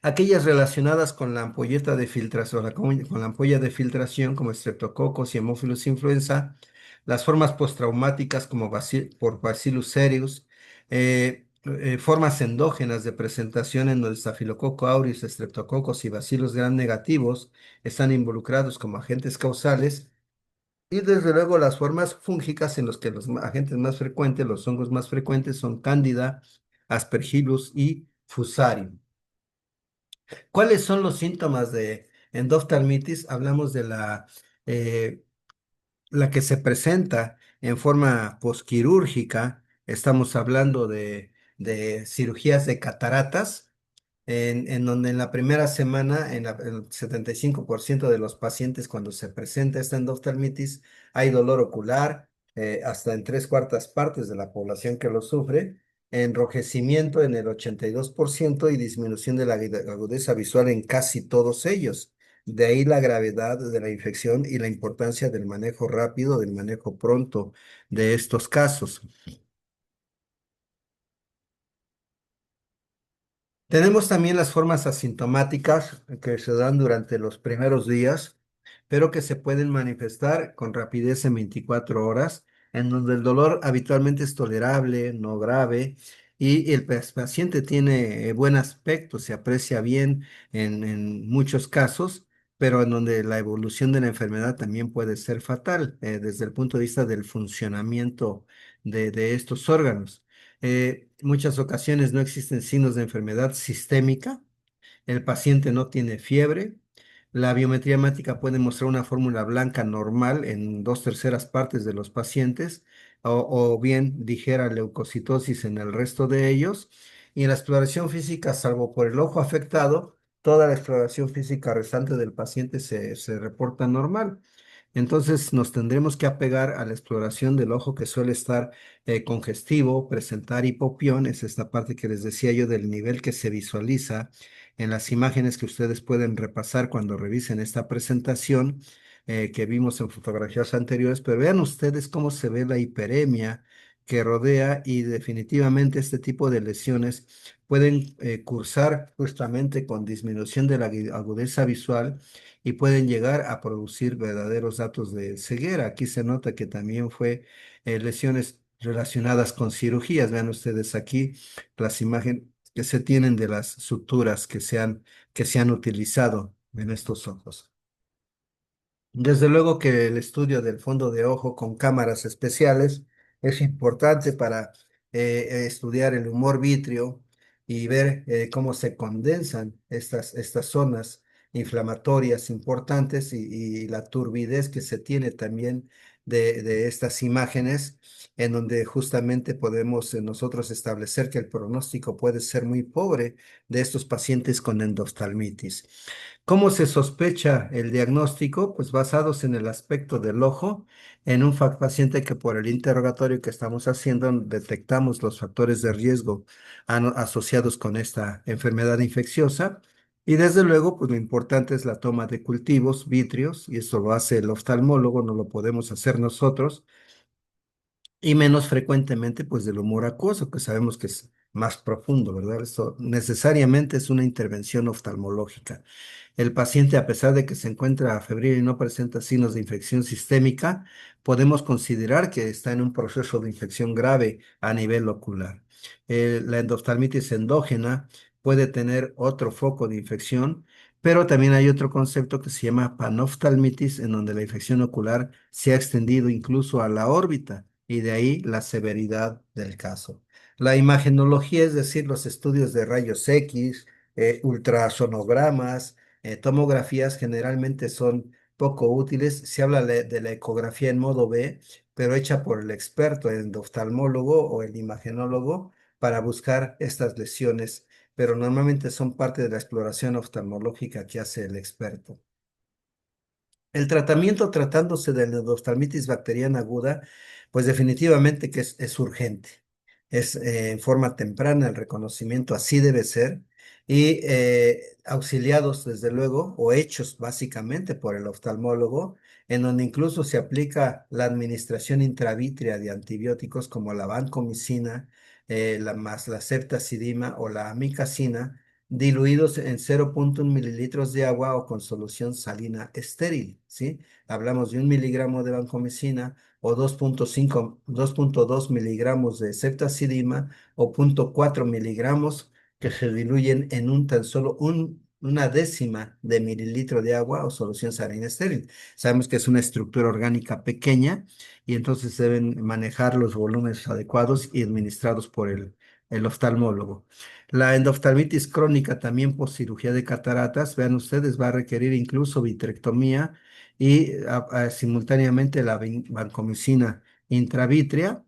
aquellas relacionadas con la ampolleta de filtración, con la ampolla de filtración como Streptococcus y Haemophilus influenza, las formas postraumáticas como por Bacillus cereus, formas endógenas de presentación en donde Staphylococcus aureus, Streptococcus y Bacillus gram negativos están involucrados como agentes causales. Y desde luego las formas fúngicas en los que los agentes más frecuentes, los hongos más frecuentes son Cándida, Aspergillus y Fusarium. ¿Cuáles son los síntomas de endoftalmitis? Hablamos de eh, la que se presenta en forma posquirúrgica. Estamos hablando de cirugías de cataratas en donde en la primera semana, el 75% de los pacientes cuando se presenta esta endoftalmitis, hay dolor ocular, hasta en tres cuartas partes de la población que lo sufre, enrojecimiento en el 82% y disminución de la agudeza visual en casi todos ellos. De ahí la gravedad de la infección y la importancia del manejo rápido, del manejo pronto de estos casos. Tenemos también las formas asintomáticas que se dan durante los primeros días, pero que se pueden manifestar con rapidez en 24 horas, en donde el dolor habitualmente es tolerable, no grave, y el paciente tiene buen aspecto, se aprecia bien en muchos casos, pero en donde la evolución de la enfermedad también puede ser fatal, desde el punto de vista del funcionamiento de estos órganos. Muchas ocasiones no existen signos de enfermedad sistémica, el paciente no tiene fiebre, la biometría hemática puede mostrar una fórmula blanca normal en dos terceras partes de los pacientes o bien ligera leucocitosis en el resto de ellos. Y en la exploración física, salvo por el ojo afectado, toda la exploración física restante del paciente se reporta normal. Entonces nos tendremos que apegar a la exploración del ojo que suele estar congestivo, presentar hipopión, es esta parte que les decía yo del nivel que se visualiza en las imágenes que ustedes pueden repasar cuando revisen esta presentación que vimos en fotografías anteriores, pero vean ustedes cómo se ve la hiperemia que rodea y definitivamente este tipo de lesiones pueden cursar justamente con disminución de la agudeza visual y pueden llegar a producir verdaderos datos de ceguera. Aquí se nota que también fue lesiones relacionadas con cirugías. Vean ustedes aquí las imágenes que se tienen de las suturas que se han utilizado en estos ojos. Desde luego que el estudio del fondo de ojo con cámaras especiales es importante para estudiar el humor vítreo y ver cómo se condensan estas zonas inflamatorias importantes y la turbidez que se tiene también de estas imágenes, en donde justamente podemos nosotros establecer que el pronóstico puede ser muy pobre de estos pacientes con endoftalmitis. ¿Cómo se sospecha el diagnóstico? Pues basados en el aspecto del ojo, en un paciente que por el interrogatorio que estamos haciendo detectamos los factores de riesgo asociados con esta enfermedad infecciosa. Y desde luego, pues lo importante es la toma de cultivos vítreos, y eso lo hace el oftalmólogo, no lo podemos hacer nosotros, y menos frecuentemente, pues del humor acuoso, que sabemos que es más profundo, ¿verdad? Esto necesariamente es una intervención oftalmológica. El paciente, a pesar de que se encuentra febril y no presenta signos de infección sistémica, podemos considerar que está en un proceso de infección grave a nivel ocular. La endoftalmitis endógena puede tener otro foco de infección, pero también hay otro concepto que se llama panoftalmitis, en donde la infección ocular se ha extendido incluso a la órbita y de ahí la severidad del caso. La imagenología, es decir, los estudios de rayos X, ultrasonogramas, tomografías generalmente son poco útiles. Se habla de la ecografía en modo B, pero hecha por el experto, el oftalmólogo o el imagenólogo, para buscar estas lesiones, pero normalmente son parte de la exploración oftalmológica que hace el experto. El tratamiento tratándose de la endoftalmitis bacteriana aguda, pues definitivamente que es urgente. Es en forma temprana el reconocimiento, así debe ser, y auxiliados desde luego, o hechos básicamente por el oftalmólogo, en donde incluso se aplica la administración intravítrea de antibióticos como la vancomicina, más la ceftazidima o la amicacina, diluidos en 0,1 mililitros de agua o con solución salina estéril, ¿sí? Hablamos de 1 miligramo de vancomicina o 2,2 miligramos de ceftazidima o 0,4 miligramos que se diluyen en tan solo una décima de mililitro de agua o solución salina estéril. Sabemos que es una estructura orgánica pequeña y entonces deben manejar los volúmenes adecuados y administrados por el oftalmólogo. La endoftalmitis crónica también por cirugía de cataratas, vean ustedes, va a requerir incluso vitrectomía y simultáneamente la vancomicina intravítrea,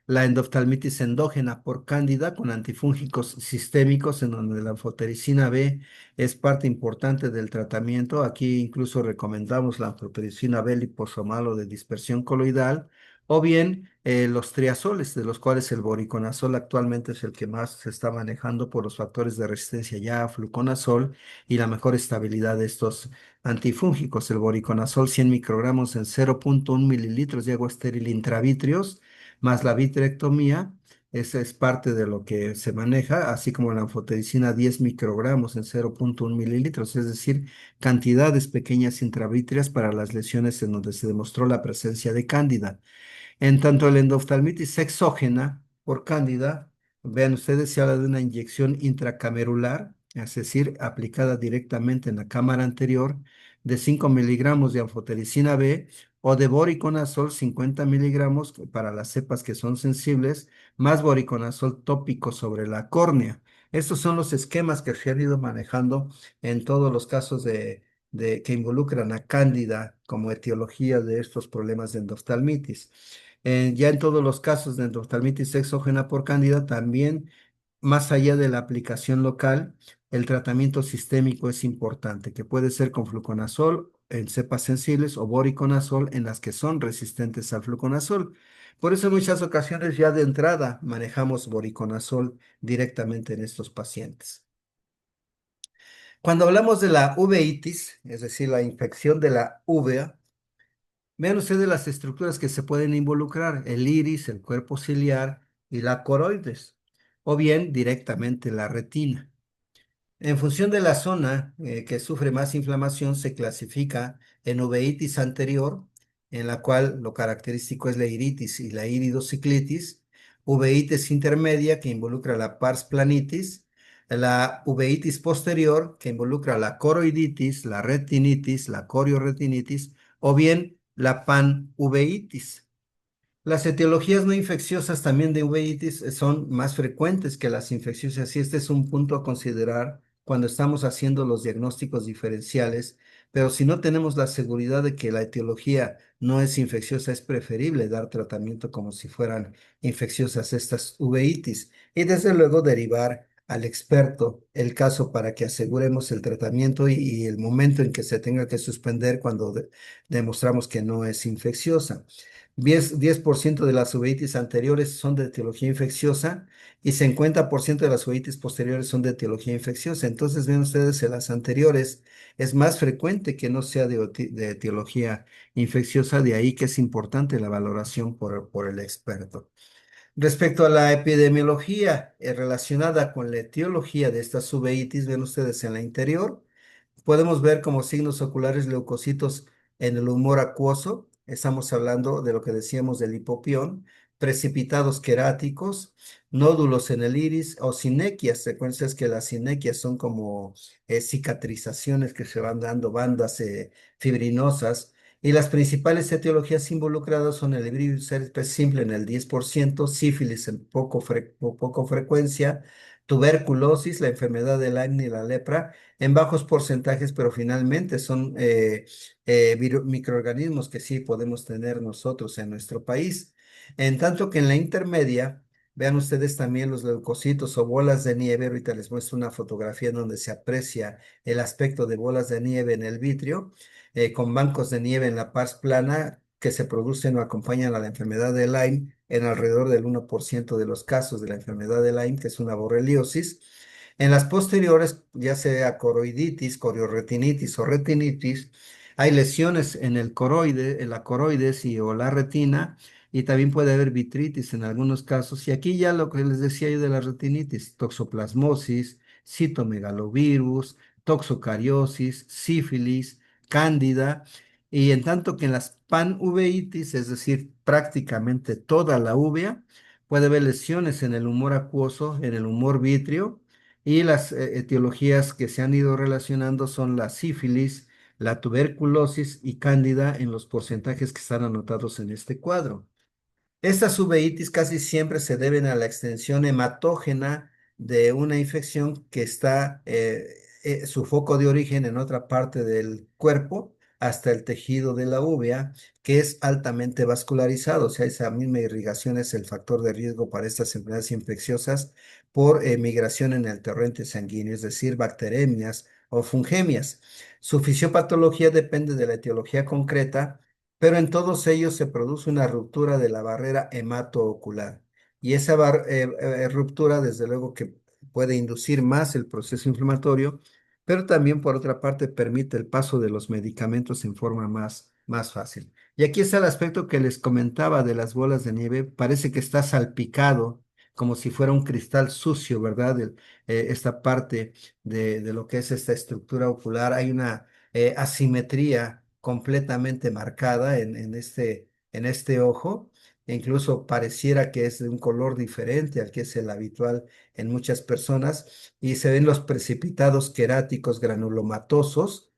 la endoftalmitis endógena por cándida con antifúngicos sistémicos, en donde la anfotericina B es parte importante del tratamiento. Aquí incluso recomendamos la anfotericina B liposomal o de dispersión coloidal, o bien los triazoles, de los cuales el voriconazol actualmente es el que más se está manejando por los factores de resistencia ya a fluconazol y la mejor estabilidad de estos antifúngicos. El voriconazol 100 microgramos en 0,1 mililitros de agua estéril intravítreos más la vitrectomía. Esa es parte de lo que se maneja, así como la anfotericina 10 microgramos en 0,1 mililitros, es decir, cantidades pequeñas intravítreas para las lesiones en donde se demostró la presencia de cándida. En tanto, la endoftalmitis exógena por cándida, vean ustedes, se habla de una inyección intracamerular, es decir, aplicada directamente en la cámara anterior, de 5 miligramos de anfotericina B o de voriconazol 50 miligramos para las cepas que son sensibles, más voriconazol tópico sobre la córnea. Estos son los esquemas que se han ido manejando en todos los casos que involucran a cándida como etiología de estos problemas de endoftalmitis. Ya en todos los casos de endoftalmitis exógena por cándida, también más allá de la aplicación local, el tratamiento sistémico es importante, que puede ser con fluconazol en cepas sensibles o voriconazol en las que son resistentes al fluconazol. Por eso en muchas ocasiones ya de entrada manejamos voriconazol directamente en estos pacientes. Cuando hablamos de la uveitis, es decir, la infección de la uvea, vean ustedes las estructuras que se pueden involucrar, el iris, el cuerpo ciliar y la coroides, o bien directamente la retina. En función de la zona que sufre más inflamación, se clasifica en uveitis anterior, en la cual lo característico es la iritis y la iridociclitis, uveitis intermedia, que involucra la pars planitis, la uveitis posterior, que involucra la coroiditis, la retinitis, la corioretinitis, o bien la panuveitis. Las etiologías no infecciosas también de uveitis son más frecuentes que las infecciosas y este es un punto a considerar cuando estamos haciendo los diagnósticos diferenciales, pero si no tenemos la seguridad de que la etiología no es infecciosa, es preferible dar tratamiento como si fueran infecciosas estas uveitis y desde luego derivar al experto el caso para que aseguremos el tratamiento y el momento en que se tenga que suspender cuando demostramos que no es infecciosa. 10% de las uveitis anteriores son de etiología infecciosa y 50% de las uveitis posteriores son de etiología infecciosa. Entonces, ven ustedes, en las anteriores es más frecuente que no sea de etiología infecciosa, de ahí que es importante la valoración por el experto. Respecto a la epidemiología relacionada con la etiología de estas uveitis, ven ustedes en la interior. Podemos ver como signos oculares leucocitos en el humor acuoso. Estamos hablando de lo que decíamos del hipopión, precipitados queráticos, nódulos en el iris o sinequias, secuencias que las sinequias son como cicatrizaciones que se van dando, bandas fibrinosas. Y las principales etiologías involucradas son el virus herpes simple en el 10%, sífilis en poco frecuencia, tuberculosis, la enfermedad de Lyme y la lepra en bajos porcentajes, pero finalmente son microorganismos que sí podemos tener nosotros en nuestro país. En tanto que en la intermedia, vean ustedes también los leucocitos o bolas de nieve. Ahorita les muestro una fotografía en donde se aprecia el aspecto de bolas de nieve en el vitrio, con bancos de nieve en la pars plana que se producen o acompañan a la enfermedad de Lyme en alrededor del 1% de los casos de la enfermedad de Lyme, que es una borreliosis. En las posteriores, ya sea coroiditis, corioretinitis o retinitis, Hay lesiones en el coroide, en la coroides o la retina, y también puede haber vitritis en algunos casos. Y aquí ya lo que les decía yo de la retinitis, toxoplasmosis, citomegalovirus, toxocariosis, sífilis, cándida, y en tanto que en las panuveitis, es decir, prácticamente toda la uvea, puede haber lesiones en el humor acuoso, en el humor vítreo, y las etiologías que se han ido relacionando son la sífilis, la tuberculosis y cándida en los porcentajes que están anotados en este cuadro. Estas uveitis casi siempre se deben a la extensión hematógena de una infección que está su foco de origen en otra parte del cuerpo hasta el tejido de la uvea, que es altamente vascularizado. O sea, esa misma irrigación es el factor de riesgo para estas enfermedades infecciosas por migración en el torrente sanguíneo, es decir, bacteremias o fungemias. Su fisiopatología depende de la etiología concreta, pero en todos ellos se produce una ruptura de la barrera hematoocular. Y esa ruptura, desde luego, que puede inducir más el proceso inflamatorio, pero también, por otra parte, permite el paso de los medicamentos en forma más fácil. Y aquí está el aspecto que les comentaba de las bolas de nieve. Parece que está salpicado, como si fuera un cristal sucio, ¿verdad? Esta parte de lo que es esta estructura ocular. Hay una asimetría completamente marcada en este ojo. E incluso pareciera que es de un color diferente al que es el habitual en muchas personas, y se ven los precipitados queráticos granulomatosos,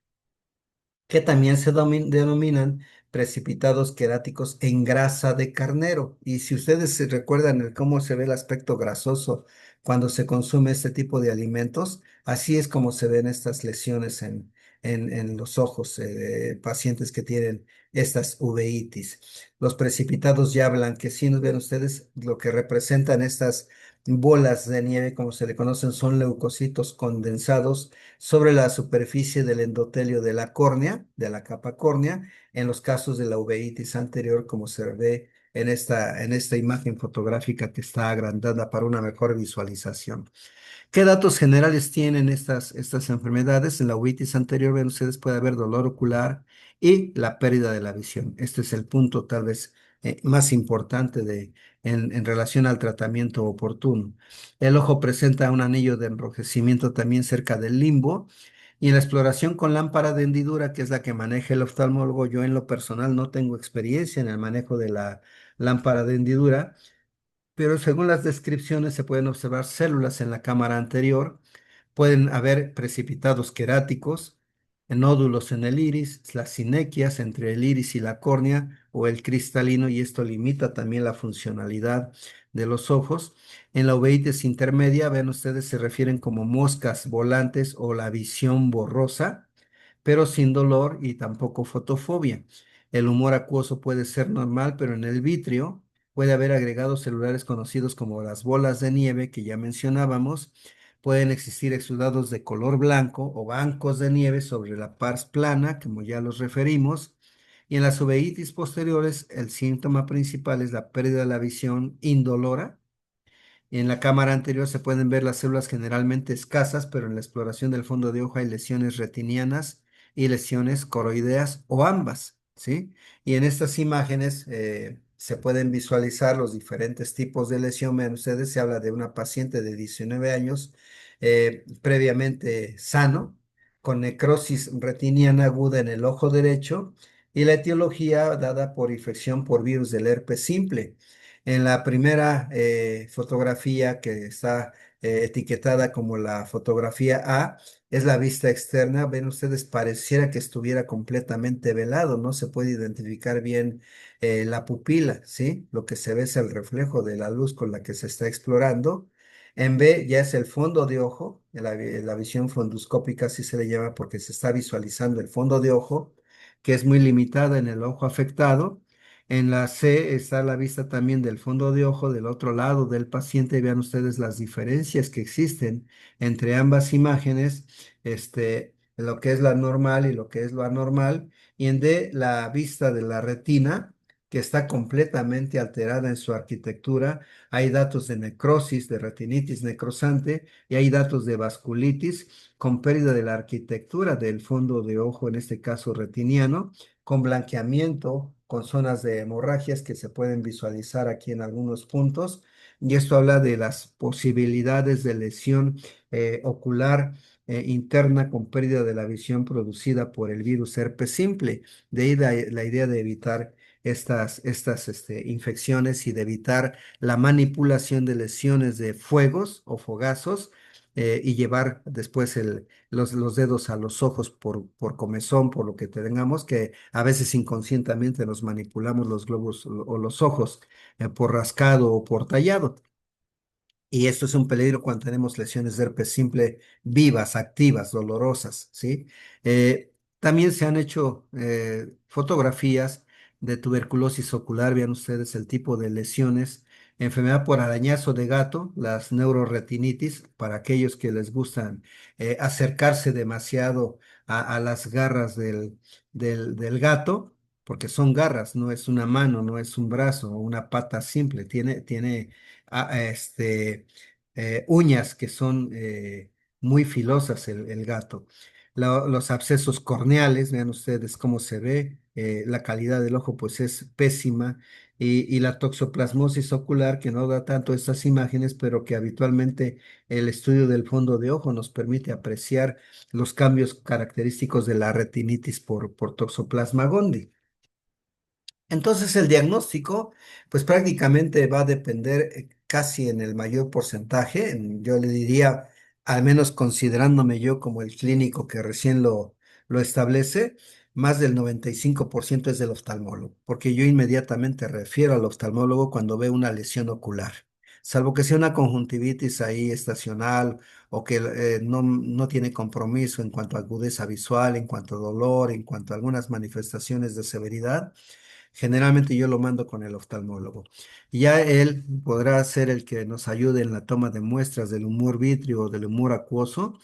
que también se denominan precipitados queráticos en grasa de carnero. Y si ustedes se recuerdan cómo se ve el aspecto grasoso cuando se consume este tipo de alimentos, así es como se ven estas lesiones en los ojos de pacientes que tienen estas uveitis. Los precipitados ya blanquecinos, ven ustedes lo que representan estas bolas de nieve, como se le conocen, son leucocitos condensados sobre la superficie del endotelio de la córnea, de la capa córnea, en los casos de la uveitis anterior, como se ve en esta imagen fotográfica que está agrandada para una mejor visualización. ¿Qué datos generales tienen estas enfermedades? En la uveitis anterior, ven ustedes, puede haber dolor ocular y la pérdida de la visión. Este es el punto tal vez más importante en relación al tratamiento oportuno. El ojo presenta un anillo de enrojecimiento también cerca del limbo. Y en la exploración con lámpara de hendidura, que es la que maneja el oftalmólogo, yo en lo personal no tengo experiencia en el manejo de la lámpara de hendidura, pero según las descripciones se pueden observar células en la cámara anterior, pueden haber precipitados queráticos, nódulos en el iris, las sinequias entre el iris y la córnea o el cristalino, y esto limita también la funcionalidad de los ojos. En la uveitis intermedia, ven ustedes, se refieren como moscas volantes o la visión borrosa, pero sin dolor y tampoco fotofobia. El humor acuoso puede ser normal, pero en el vitrio puede haber agregados celulares conocidos como las bolas de nieve que ya mencionábamos. Pueden existir exudados de color blanco o bancos de nieve sobre la pars plana, como ya los referimos. Y en las uveitis posteriores, el síntoma principal es la pérdida de la visión indolora. En la cámara anterior se pueden ver las células generalmente escasas, pero en la exploración del fondo de ojo hay lesiones retinianas y lesiones coroideas o ambas, ¿sí? Y en estas imágenes se pueden visualizar los diferentes tipos de lesión. Vean ustedes, se habla de una paciente de 19 años previamente sano, con necrosis retiniana aguda en el ojo derecho, y la etiología dada por infección por virus del herpes simple. En la primera fotografía, que está etiquetada como la fotografía A, es la vista externa. Ven ustedes, pareciera que estuviera completamente velado, no se puede identificar bien la pupila, ¿sí? Lo que se ve es el reflejo de la luz con la que se está explorando. En B ya es el fondo de ojo, la visión fundoscópica así se le llama porque se está visualizando el fondo de ojo, que es muy limitada en el ojo afectado. En la C está la vista también del fondo de ojo del otro lado del paciente. Vean ustedes las diferencias que existen entre ambas imágenes, lo que es la normal y lo que es lo anormal. Y en D, la vista de la retina, que está completamente alterada en su arquitectura. Hay datos de necrosis, de retinitis necrosante y hay datos de vasculitis con pérdida de la arquitectura del fondo de ojo, en este caso retiniano, con blanqueamiento, con zonas de hemorragias que se pueden visualizar aquí en algunos puntos. Y esto habla de las posibilidades de lesión ocular interna con pérdida de la visión producida por el virus herpes simple. De ahí la idea de evitar estas infecciones y de evitar la manipulación de lesiones de fuegos o fogazos y llevar después los dedos a los ojos por comezón, por lo que tengamos, que a veces inconscientemente nos manipulamos los globos o los ojos por rascado o por tallado. Y esto es un peligro cuando tenemos lesiones de herpes simple vivas, activas, dolorosas, ¿sí? También se han hecho fotografías de tuberculosis ocular, vean ustedes el tipo de lesiones, enfermedad por arañazo de gato, las neuroretinitis, para aquellos que les gustan acercarse demasiado a las garras del gato, porque son garras, no es una mano, no es un brazo o una pata simple, tiene uñas que son muy filosas el gato. Los abscesos corneales, vean ustedes cómo se ve, la calidad del ojo pues es pésima y la toxoplasmosis ocular que no da tanto estas imágenes, pero que habitualmente el estudio del fondo de ojo nos permite apreciar los cambios característicos de la retinitis por Toxoplasma gondii. Entonces el diagnóstico, pues prácticamente va a depender casi en el mayor porcentaje, yo le diría, al menos considerándome yo como el clínico que recién lo establece, más del 95% es del oftalmólogo, porque yo inmediatamente refiero al oftalmólogo cuando veo una lesión ocular, salvo que sea una conjuntivitis ahí estacional o que no tiene compromiso en cuanto a agudeza visual, en cuanto a dolor, en cuanto a algunas manifestaciones de severidad. Generalmente yo lo mando con el oftalmólogo. Ya él podrá ser el que nos ayude en la toma de muestras del humor vítreo o del humor acuoso,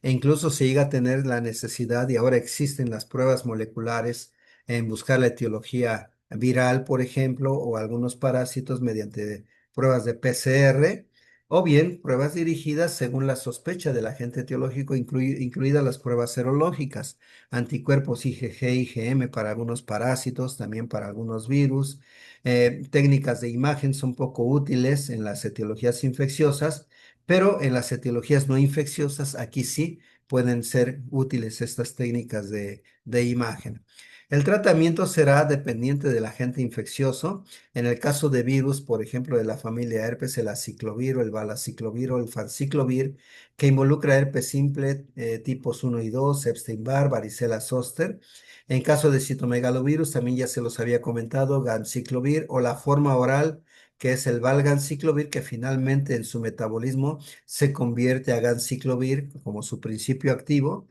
e incluso se llega a tener la necesidad, y ahora existen las pruebas moleculares en buscar la etiología viral, por ejemplo, o algunos parásitos mediante pruebas de PCR, o bien pruebas dirigidas según la sospecha del agente etiológico, incluidas las pruebas serológicas anticuerpos IgG, IgM para algunos parásitos, también para algunos virus. Técnicas de imagen son poco útiles en las etiologías infecciosas, pero en las etiologías no infecciosas, aquí sí pueden ser útiles estas técnicas de imagen. El tratamiento será dependiente del agente infeccioso. En el caso de virus, por ejemplo, de la familia herpes, el aciclovir o el valaciclovir o el fanciclovir, que involucra herpes simple tipos 1 y 2, Epstein-Barr, varicela zoster. En caso de citomegalovirus, también ya se los había comentado, ganciclovir o la forma oral, que es el valganciclovir, que finalmente en su metabolismo se convierte a ganciclovir como su principio activo.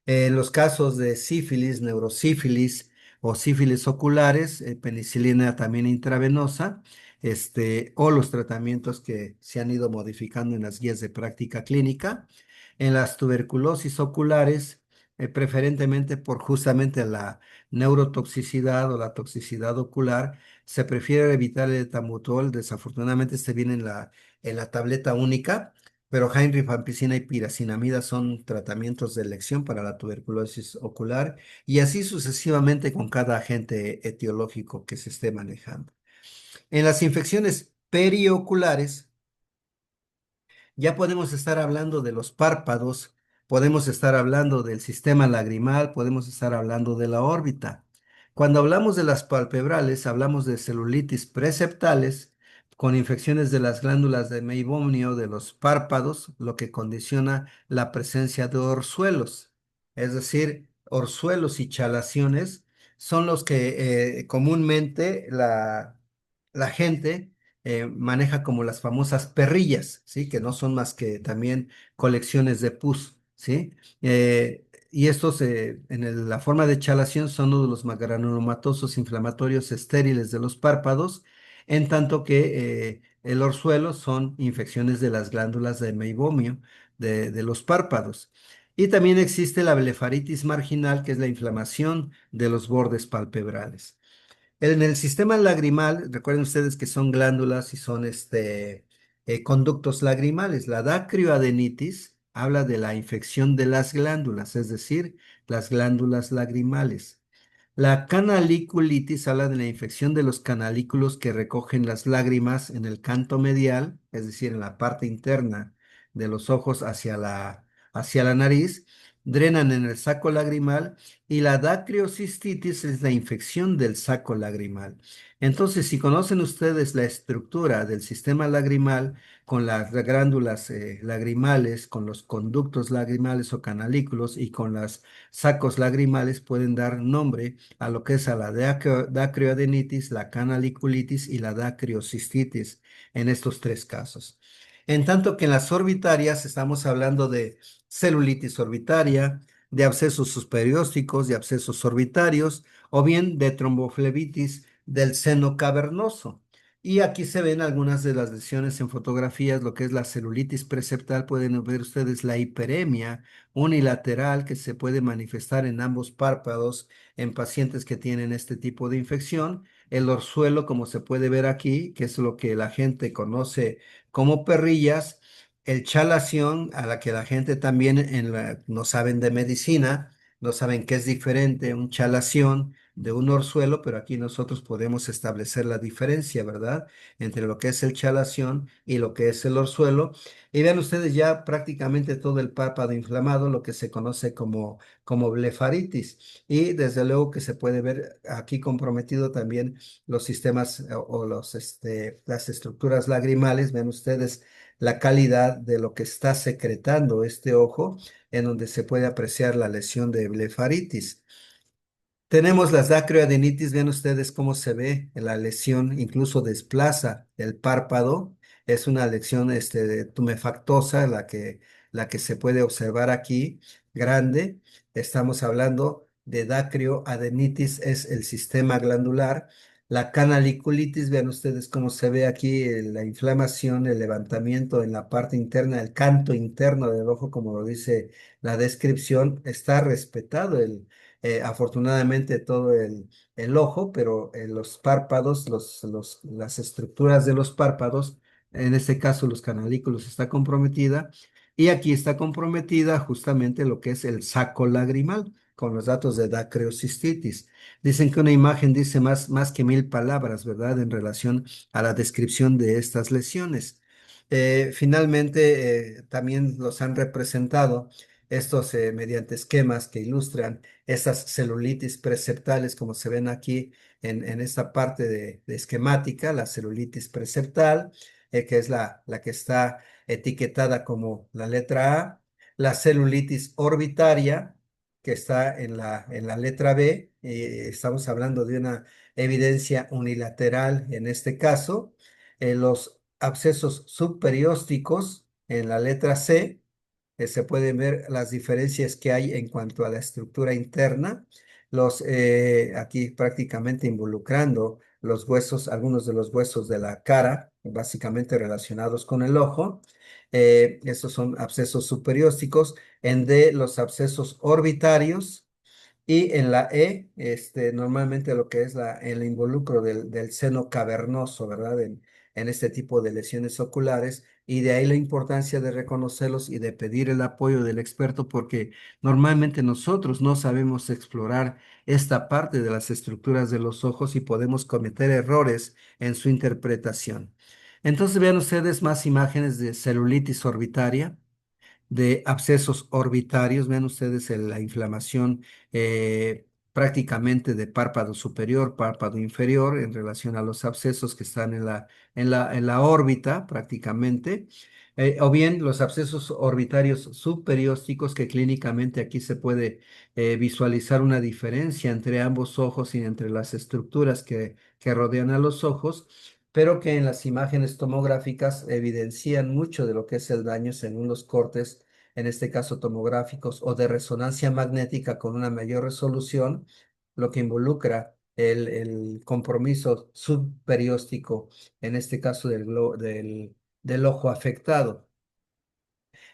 En los casos de sífilis, neurosífilis o sífilis oculares, penicilina también intravenosa, o los tratamientos que se han ido modificando en las guías de práctica clínica. En las tuberculosis oculares, preferentemente por justamente la neurotoxicidad o la toxicidad ocular, se prefiere evitar el etambutol. Desafortunadamente, este viene en la tableta única, pero Heinrich, vampicina y piracinamida son tratamientos de elección para la tuberculosis ocular y así sucesivamente con cada agente etiológico que se esté manejando. En las infecciones perioculares, ya podemos estar hablando de los párpados, podemos estar hablando del sistema lagrimal, podemos estar hablando de la órbita. Cuando hablamos de las palpebrales, hablamos de celulitis preceptales con infecciones de las glándulas de Meibomian de los párpados, lo que condiciona la presencia de orzuelos. Es decir, orzuelos y chalaciones son los que comúnmente la gente maneja como las famosas perrillas, ¿sí? Que no son más que también colecciones de pus, ¿sí? Y estos, la forma de chalación, son uno de los granulomatosos inflamatorios estériles de los párpados, en tanto que el orzuelo son infecciones de las glándulas de Meibomian de los párpados. Y también existe la blefaritis marginal, que es la inflamación de los bordes palpebrales. En el sistema lagrimal, recuerden ustedes que son glándulas y son conductos lagrimales. La dacrioadenitis habla de la infección de las glándulas, es decir, las glándulas lagrimales. La canaliculitis habla de la infección de los canalículos que recogen las lágrimas en el canto medial, es decir, en la parte interna de los ojos hacia la nariz, drenan en el saco lagrimal y la dacriocistitis es la infección del saco lagrimal. Entonces, si conocen ustedes la estructura del sistema lagrimal con las glándulas lagrimales, con los conductos lagrimales o canalículos y con los sacos lagrimales, pueden dar nombre a lo que es a la dacrioadenitis, la canaliculitis y la dacriocistitis en estos tres casos. En tanto que en las orbitarias estamos hablando de celulitis orbitaria, de abscesos subperiósticos, de abscesos orbitarios o bien de tromboflebitis del seno cavernoso. Y aquí se ven algunas de las lesiones en fotografías, lo que es la celulitis preseptal, pueden ver ustedes la hiperemia unilateral que se puede manifestar en ambos párpados en pacientes que tienen este tipo de infección. El orzuelo, como se puede ver aquí, que es lo que la gente conoce como perrillas. El chalación, a la que la gente también no saben de medicina, no saben qué es diferente un chalación de un orzuelo, pero aquí nosotros podemos establecer la diferencia, ¿verdad? Entre lo que es el chalación y lo que es el orzuelo. Y vean ustedes ya prácticamente todo el párpado inflamado, lo que se conoce como blefaritis. Y desde luego que se puede ver aquí comprometido también los sistemas o las estructuras lagrimales. Ven ustedes la calidad de lo que está secretando este ojo, en donde se puede apreciar la lesión de blefaritis. Tenemos las dacroadenitis, ven ustedes cómo se ve la lesión, incluso desplaza el párpado. Es una lesión tumefactosa la que se puede observar aquí, grande. Estamos hablando de dacroadenitis, es el sistema glandular. La canaliculitis, vean ustedes cómo se ve aquí la inflamación, el levantamiento en la parte interna, el canto interno del ojo, como lo dice la descripción. Está respetado afortunadamente todo el ojo, pero los párpados, las estructuras de los párpados, en este caso los canalículos está comprometida y aquí está comprometida justamente lo que es el saco lagrimal con los datos de dacreocistitis. Dicen que una imagen dice más que 1000 palabras, ¿verdad? En relación a la descripción de estas lesiones. Finalmente, también los han representado estos mediante esquemas que ilustran esas celulitis preceptales, como se ven aquí en esta parte de esquemática, la celulitis preceptal, que es la que está etiquetada como la letra A, la celulitis orbitaria, que está en la letra B. Estamos hablando de una evidencia unilateral en este caso. Los abscesos subperiósticos en la letra C, se pueden ver las diferencias que hay en cuanto a la estructura interna, aquí prácticamente involucrando los huesos, algunos de los huesos de la cara, básicamente relacionados con el ojo. Estos son abscesos superiósticos. En D, los abscesos orbitarios. Y en la E, normalmente lo que es el involucro del seno cavernoso, ¿verdad? En este tipo de lesiones oculares. Y de ahí la importancia de reconocerlos y de pedir el apoyo del experto, porque normalmente nosotros no sabemos explorar esta parte de las estructuras de los ojos y podemos cometer errores en su interpretación. Entonces vean ustedes más imágenes de celulitis orbitaria, de abscesos orbitarios. Vean ustedes la inflamación prácticamente de párpado superior, párpado inferior en relación a los abscesos que están en la órbita prácticamente. O bien los abscesos orbitarios superiósticos que clínicamente aquí se puede visualizar una diferencia entre ambos ojos y entre las estructuras que rodean a los ojos, pero que en las imágenes tomográficas evidencian mucho de lo que es el daño según los cortes, en este caso tomográficos o de resonancia magnética con una mayor resolución, lo que involucra el compromiso subperióstico, en este caso del ojo afectado.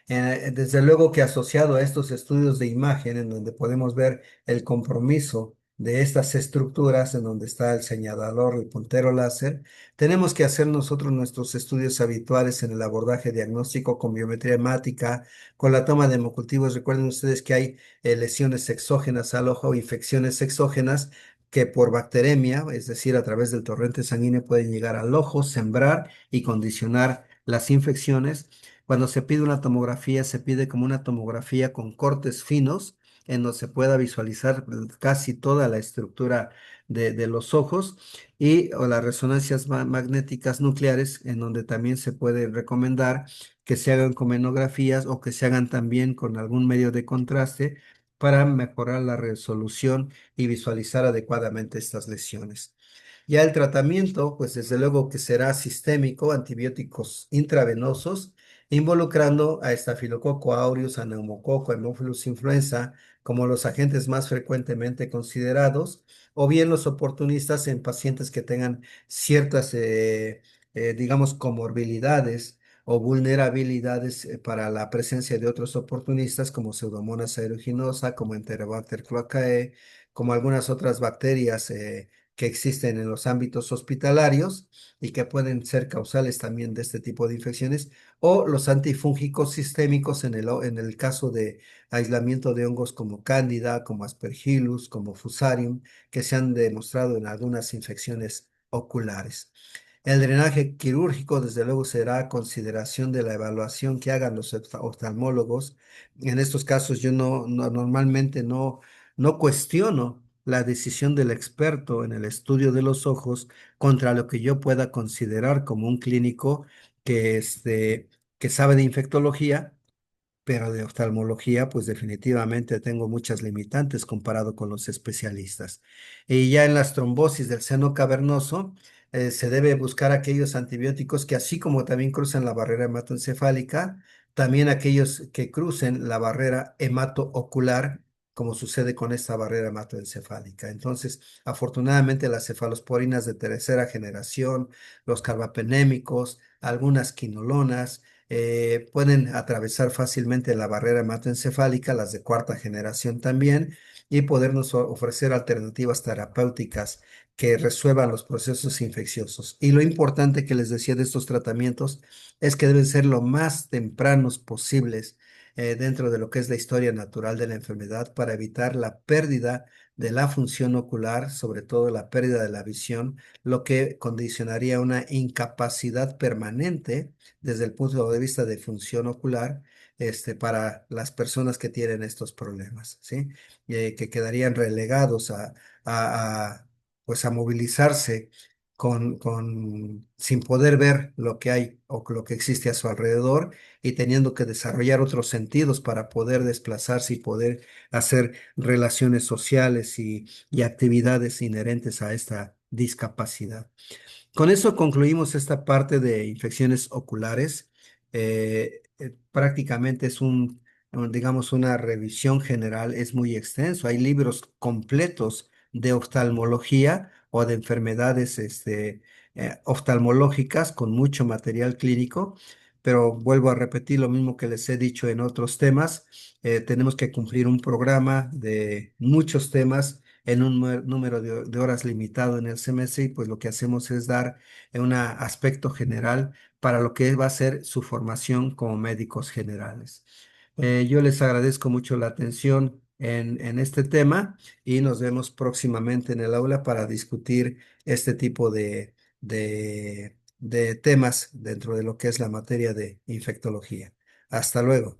Desde luego que asociado a estos estudios de imagen, en donde podemos ver el compromiso de estas estructuras en donde está el señalador, el puntero láser, tenemos que hacer nosotros nuestros estudios habituales en el abordaje diagnóstico con biometría hemática, con la toma de hemocultivos. Recuerden ustedes que hay lesiones exógenas al ojo, infecciones exógenas que por bacteremia, es decir, a través del torrente sanguíneo, pueden llegar al ojo, sembrar y condicionar las infecciones. Cuando se pide una tomografía, se pide como una tomografía con cortes finos, en donde se pueda visualizar casi toda la estructura de los ojos, y o las resonancias magnéticas nucleares, en donde también se puede recomendar que se hagan comenografías o que se hagan también con algún medio de contraste para mejorar la resolución y visualizar adecuadamente estas lesiones. Ya el tratamiento, pues desde luego que será sistémico, antibióticos intravenosos, involucrando a Staphylococcus aureus, a neumococo, Haemophilus influenza, como los agentes más frecuentemente considerados, o bien los oportunistas en pacientes que tengan ciertas, digamos, comorbilidades o vulnerabilidades para la presencia de otros oportunistas como Pseudomonas aeruginosa, como Enterobacter cloacae, como algunas otras bacterias que existen en los ámbitos hospitalarios y que pueden ser causales también de este tipo de infecciones, o los antifúngicos sistémicos en el caso de aislamiento de hongos como Cándida, como Aspergillus, como Fusarium, que se han demostrado en algunas infecciones oculares. El drenaje quirúrgico, desde luego, será a consideración de la evaluación que hagan los oftalmólogos. En estos casos, yo normalmente no cuestiono la decisión del experto en el estudio de los ojos contra lo que yo pueda considerar como un clínico que sabe de infectología, pero de oftalmología, pues definitivamente tengo muchas limitantes comparado con los especialistas. Y ya en las trombosis del seno cavernoso, se debe buscar aquellos antibióticos que así como también cruzan la barrera hematoencefálica, también aquellos que crucen la barrera hematoocular, como sucede con esta barrera hematoencefálica. Entonces, afortunadamente las cefalosporinas de tercera generación, los carbapenémicos, algunas quinolonas, pueden atravesar fácilmente la barrera hematoencefálica, las de cuarta generación también, y podernos ofrecer alternativas terapéuticas que resuelvan los procesos infecciosos. Y lo importante que les decía de estos tratamientos es que deben ser lo más tempranos posibles dentro de lo que es la historia natural de la enfermedad para evitar la pérdida de la función ocular, sobre todo la pérdida de la visión, lo que condicionaría una incapacidad permanente desde el punto de vista de función ocular, para las personas que tienen estos problemas, ¿sí? Que quedarían relegados pues a movilizarse sin poder ver lo que hay o lo que existe a su alrededor, y teniendo que desarrollar otros sentidos para poder desplazarse y poder hacer relaciones sociales y actividades inherentes a esta discapacidad. Con eso concluimos esta parte de infecciones oculares. Prácticamente es digamos, una revisión general, es muy extenso. Hay libros completos de oftalmología o de enfermedades oftalmológicas con mucho material clínico, pero vuelvo a repetir lo mismo que les he dicho en otros temas. Tenemos que cumplir un programa de muchos temas en un número de horas limitado en el semestre, y pues lo que hacemos es dar un aspecto general para lo que va a ser su formación como médicos generales. Yo les agradezco mucho la atención en este tema, y nos vemos próximamente en el aula para discutir este tipo de temas dentro de lo que es la materia de infectología. Hasta luego.